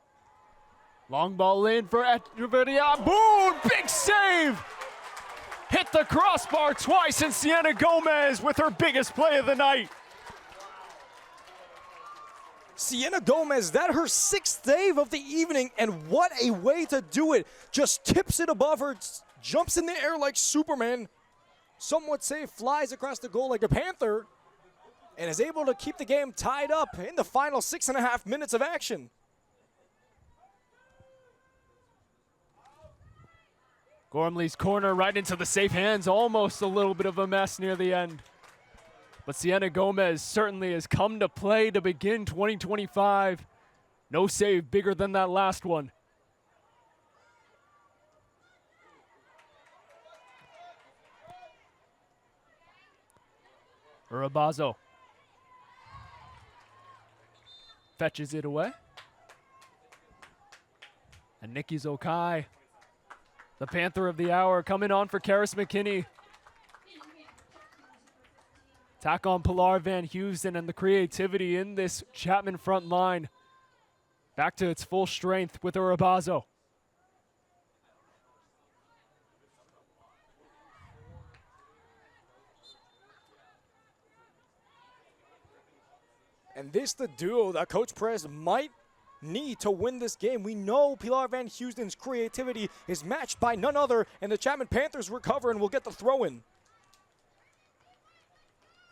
Long ball in for Echeverria. Boom! Big save! Hit the crossbar twice, and Sienna Gomez with her biggest play of the night. Sienna Gomez, that her 6th save of the evening, and what a way to do it. Just tips it above her, jumps in the air like Superman. Some would say flies across the goal like a panther, and is able to keep the game tied up in the final 6.5 minutes of action. Gormley's corner right into the safe hands, almost a little bit of a mess near the end. But Sienna Gomez certainly has come to play to begin 2025. No save bigger than that last one. Urabazo fetches it away. And Nikki Zokai, the Panther of the hour, coming on for Karis McKinney. Attack on Pilar Van Heusen, and the creativity in this Chapman front line back to its full strength with Urabazo. And this the duo that Coach Perez might need to win this game. We know Pilar Van Heusen's creativity is matched by none other, and the Chapman Panthers recover and will get the throw-in.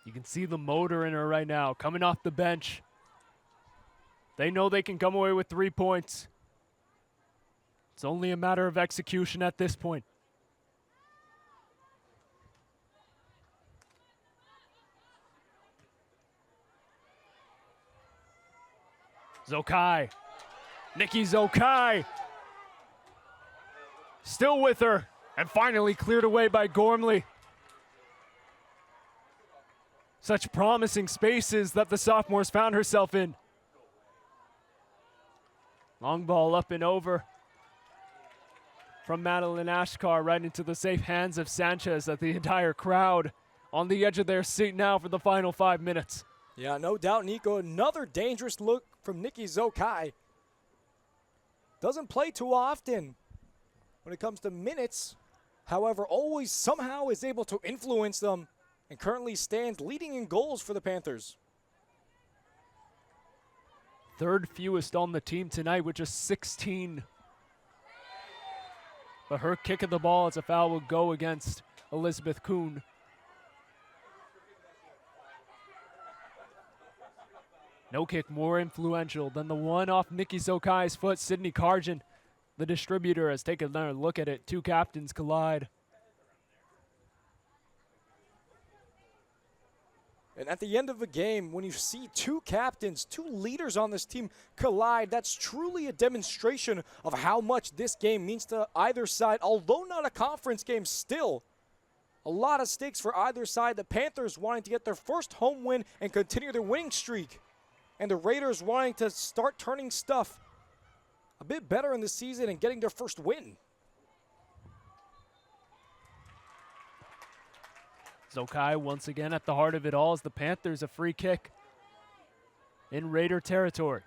You can see the motor in her right now, coming off the bench. They know they can come away with 3 points. It's only a matter of execution at this point. Zokai. Nikki Zokai. Still with her, and finally cleared away by Gormley. Such promising spaces that the sophomore's found herself in. Long ball up and over from Madeline Ashkar right into the safe hands of Sanchez, at the entire crowd on the edge of their seat now for the final 5 minutes. Yeah, no doubt, Nico. Another dangerous look from Nikki Zokai. Doesn't play too often when it comes to minutes. However, always somehow is able to influence them, and currently stands leading in goals for the Panthers. Third fewest on the team tonight with just 16. But her kick of the ball as a foul will go against Elizabeth Kuhn. No kick more influential than the one off Nikki Zokai's foot. Sydney Karjan, the distributor, has taken another look at it. Two captains collide. And at the end of the game, when you see two captains, two leaders on this team collide, that's truly a demonstration of how much this game means to either side. Although not a conference game, still a lot of stakes for either side. The Panthers wanting to get their first home win and continue their winning streak. And the Raiders wanting to start turning stuff a bit better in the season and getting their first win. Zokai once again at the heart of it all as the Panthers a free kick in Raider territory.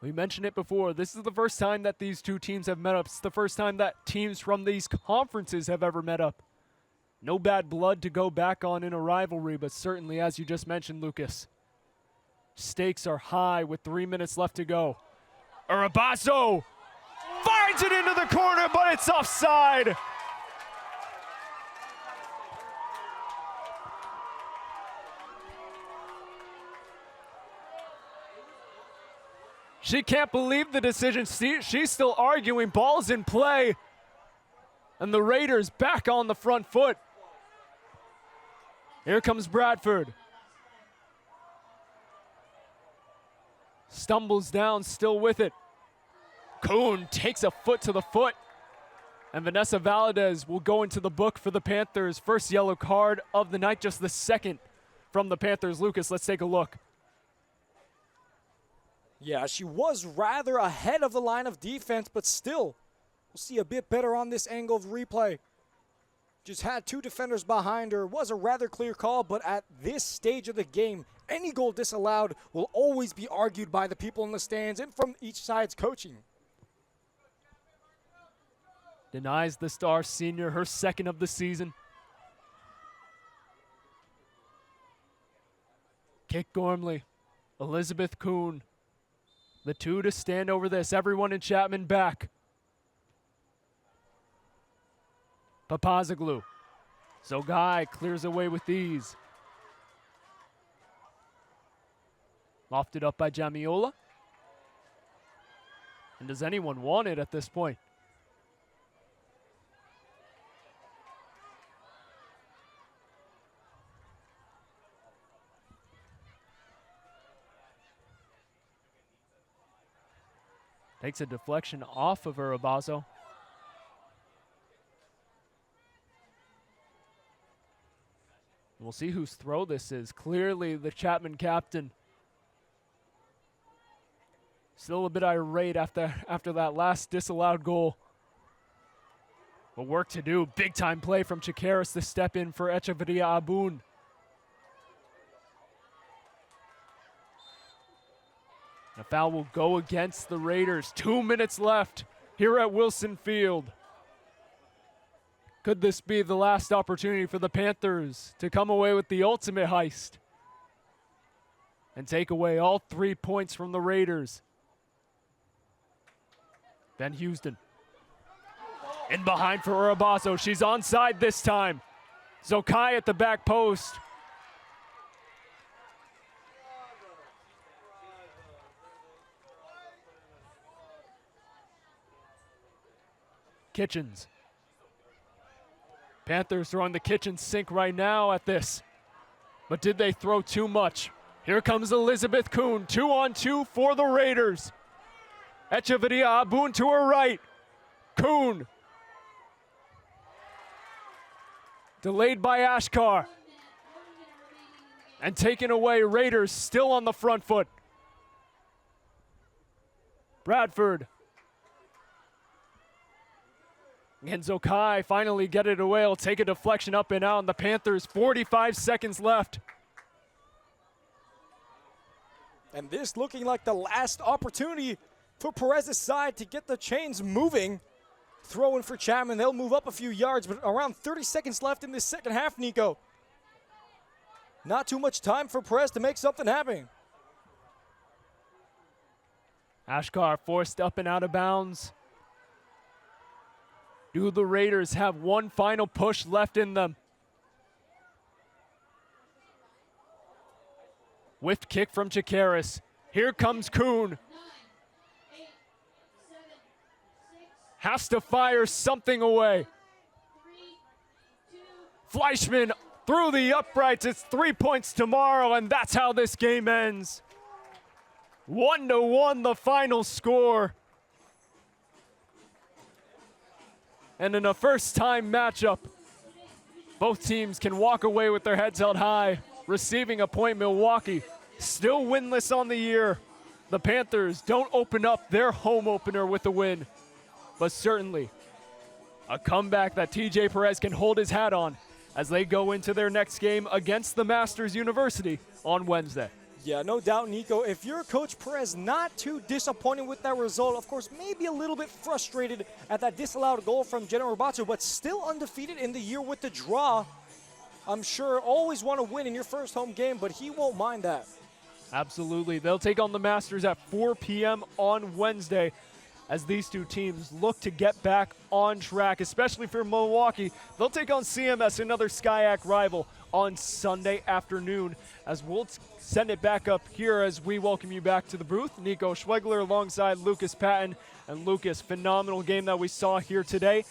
We mentioned it before. This is the first time that these two teams have met up. It's the first time that teams from these conferences have ever met up. No bad blood to go back on in a rivalry, but certainly, as you just mentioned, Lucas, stakes are high with 3 minutes left to go. Urabaso finds it into the corner, but it's offside. She can't believe the decision. She's still arguing. Ball's in play. And the Raiders back on the front foot. Here comes Bradford. Stumbles down, still with it. Kuhn takes a foot to the foot. And Vanessa Valadez will go into the book for the Panthers. First yellow card of the night, just the second from the Panthers. Lucas, let's take a look. Yeah, she was rather ahead of the line of defense, but still, we'll see a bit better on this angle of replay. Just had two defenders behind her. Was a rather clear call, but at this stage of the game, any goal disallowed will always be argued by the people in the stands and from each side's coaching. Denies the star senior her second of the season. Kick Gormley. Elizabeth Kuhn. The two to stand over this. Everyone in Chapman back. Papazoglu. Zogai clears away with ease. Lofted up by Jamiola. And does anyone want it at this point? Takes a deflection off of Urabaso. We'll see whose throw this is. Clearly the Chapman captain. Still a bit irate after that last disallowed goal. But work to do. Big time play from Chikaris to step in for Echeverria Abun. A foul will go against the Raiders. 2 minutes left here at Wilson Field. Could this be the last opportunity for the Panthers to come away with the ultimate heist and take away all 3 points from the Raiders? Van Houston. In behind for Urabaso. She's onside this time. Zokai at the back post. Kitchens. Panthers throwing the kitchen sink right now at this. But did they throw too much? Here comes Elizabeth Kuhn. 2-on-2 for the Raiders. Echeverria Abun to her right. Kuhn. Delayed by Ashkar. And taken away. Raiders still on the front foot. Bradford. And Zokai finally get it away. Will take a deflection up and out. And the Panthers, 45 seconds left. And this looking like the last opportunity for Perez's side to get the chains moving. Throw in for Chapman. They'll move up a few yards, but around 30 seconds left in this second half, Nico. Not too much time for Perez to make something happen. Ashkar forced up and out of bounds. Do the Raiders have one final push left in them? Whiffed kick from Chikaris. Here comes Kuhn. Has to fire something away. Fleischman through the uprights. It's 3 points tomorrow, and that's how this game ends. 1-1 the final score. And in a first-time matchup, both teams can walk away with their heads held high, receiving a point. Milwaukee still winless on the year. The Panthers don't open up their home opener with a win, but certainly a comeback that TJ Perez can hold his hat on as they go into their next game against the Masters University on Wednesday. Yeah, no doubt, Nico. If you're Coach Perez, not too disappointed with that result. Of course, maybe a little bit frustrated at that disallowed goal from Jenna Robato, but still undefeated in the year with the draw. I'm sure always want to win in your first home game, but he won't mind that. Absolutely. They'll take on the Masters at 4 p.m. on Wednesday as these two teams look to get back on track, especially for Milwaukee. They'll take on CMS, another SCIAC rival, on Sunday afternoon, as we'll send it back up here as we welcome you back to the booth. Nico Schwegler alongside Lucas Patton. And Lucas, phenomenal game that we saw here today.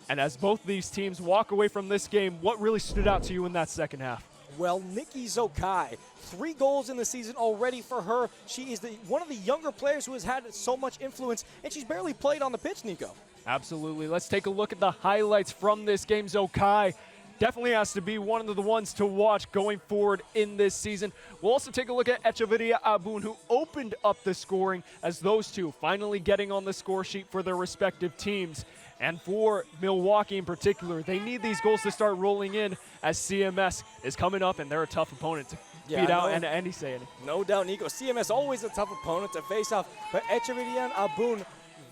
And as both these teams walk away from this game, what really stood out to you in that second half? Well, Nikki Zokai, 3 goals in the season already for her. She is one of the younger players who has had so much influence, and she's barely played on the pitch, Nico. Absolutely. Let's take a look at the highlights from this game. Zokai definitely has to be one of the ones to watch going forward in this season. We'll also take a look at Echeverria Abun, who opened up the scoring as those two finally getting on the score sheet for their respective teams. And for Milwaukee in particular, they need these goals to start rolling in as CMS is coming up, and they're a tough opponent to beat out. And Andy saying. No doubt, Nico. CMS always a tough opponent to face off, but Echeverria Abun,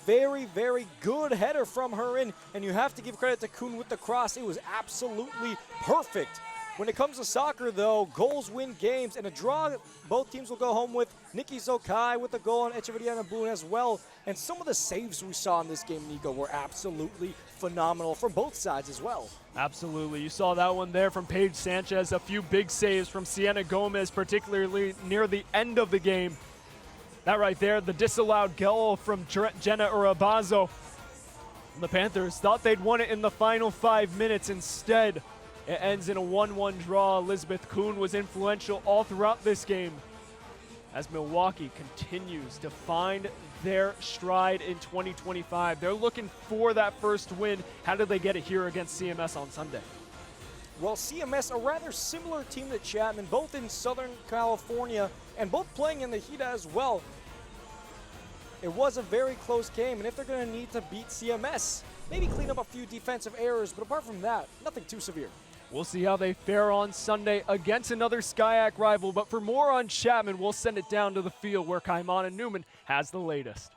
very, very good header from her in, and you have to give credit to Kuhn with the cross. It was absolutely perfect. When it comes to soccer, though, goals win games, and a draw both teams will go home with. Nikki Zokai with a goal and Echeverria Abun as well. And some of the saves we saw in this game, Nico, were absolutely phenomenal from both sides as well. Absolutely. You saw that one there from Paige Sanchez, a few big saves from Sienna Gomez, particularly near the end of the game. That right there, the disallowed goal from Jenna Urabazo. The Panthers thought they'd won it in the final 5 minutes. Instead, it ends in a 1-1 draw. Elizabeth Kuhn was influential all throughout this game as Milwaukee continues to find their stride in 2025. They're looking for that first win. How did they get it here against CMS on Sunday? Well, CMS, a rather similar team to Chapman, both in Southern California and both playing in the HIDA as well. It was a very close game, and if they're going to need to beat CMS, maybe clean up a few defensive errors, but apart from that, nothing too severe. We'll see how they fare on Sunday against another SCIAC rival, but for more on Chapman, we'll send it down to the field where Kaimana Newman has the latest.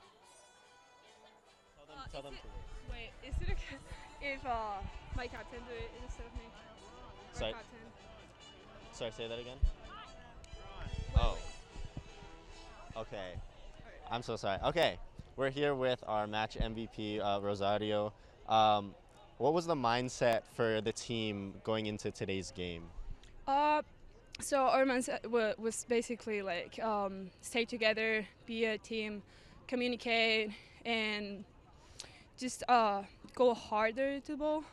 Tell them to wait. Is it okay if my captain do it instead of me? Sorry. Captain. Sorry, say that again? Wait, Oh. Okay. I'm so sorry. Okay. We're here with our match MVP, Rosario. What was the mindset for the team going into today's game? So our mindset was basically like stay together, be a team, communicate, and just go harder to the ball.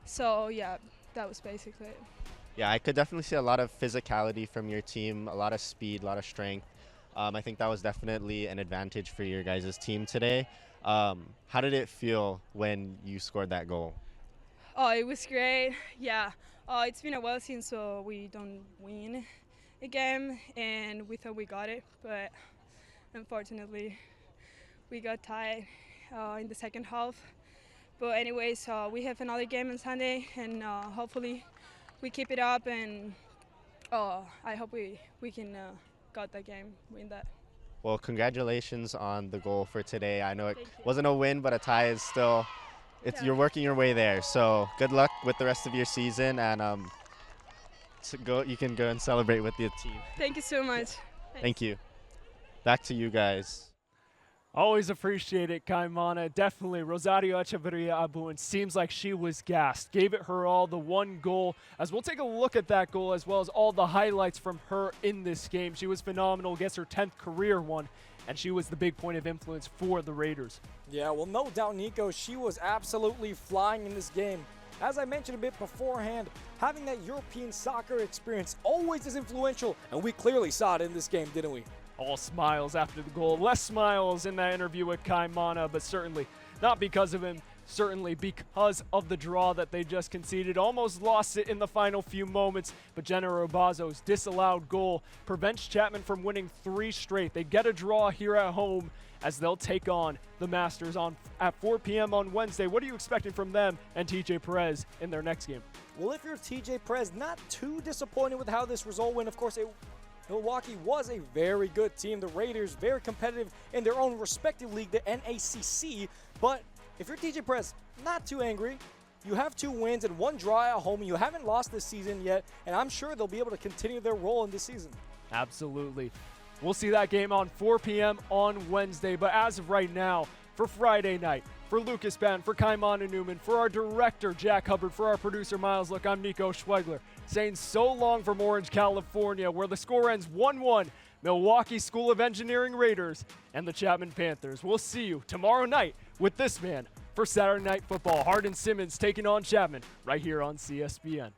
So yeah, that was basically it. Yeah, I could definitely see a lot of physicality from your team, a lot of speed, a lot of strength. I think that was definitely an advantage for your guys' team today. How did it feel when you scored that goal? Oh, it was great. Yeah, it's been a while since we don't win a game, and we thought we got it, but unfortunately we got tied in the second half. But anyways, we have another game on Sunday, and hopefully we keep it up, and I hope we can got that game, win that. Well, congratulations on the goal for today. I know it wasn't a win, but a tie is still, you're working your way there. So good luck with the rest of your season, and you can go and celebrate with the team. Thank you so much. Thank you. Back to you guys. Always appreciate it, Kaimana. Definitely, Rosario Echeverria Abun seems like she was gassed. Gave it her all, the one goal. As we'll take a look at that goal as well as all the highlights from her in this game. She was phenomenal, gets her 10th career one, and she was the big point of influence for the Raiders. Yeah, well, no doubt, Nico, she was absolutely flying in this game. As I mentioned a bit beforehand, having that European soccer experience always is influential, and we clearly saw it in this game, didn't we? All smiles after the goal. Less smiles in that interview with Kai Mana, but certainly not because of him. Certainly because of the draw that they just conceded. Almost lost it in the final few moments, but Jenna Robazo's disallowed goal prevents Chapman from winning 3 straight. They get a draw here at home as they'll take on the Masters at 4 p.m. on Wednesday. What are you expecting from them and TJ Perez in their next game? Well, if you're TJ Perez, not too disappointed with how this result went. Of course, Milwaukee was a very good team. The Raiders, very competitive in their own respective league, the NACC. But if you're TJ Perez, not too angry. You have 2 wins and 1 draw at home. You haven't lost this season yet, and I'm sure they'll be able to continue their role in this season. Absolutely. We'll see that game on 4 p.m. on Wednesday. But as of right now, for Friday night, for Lucas Ban, for Kaimana Newman, for our director, Jack Hubbard, for our producer, Miles Look, I'm Nico Schwegler, saying so long from Orange, California, where the score ends 1-1, Milwaukee School of Engineering Raiders and the Chapman Panthers. We'll see you tomorrow night with this man for Saturday Night Football. Hardin Simmons taking on Chapman right here on CSBN.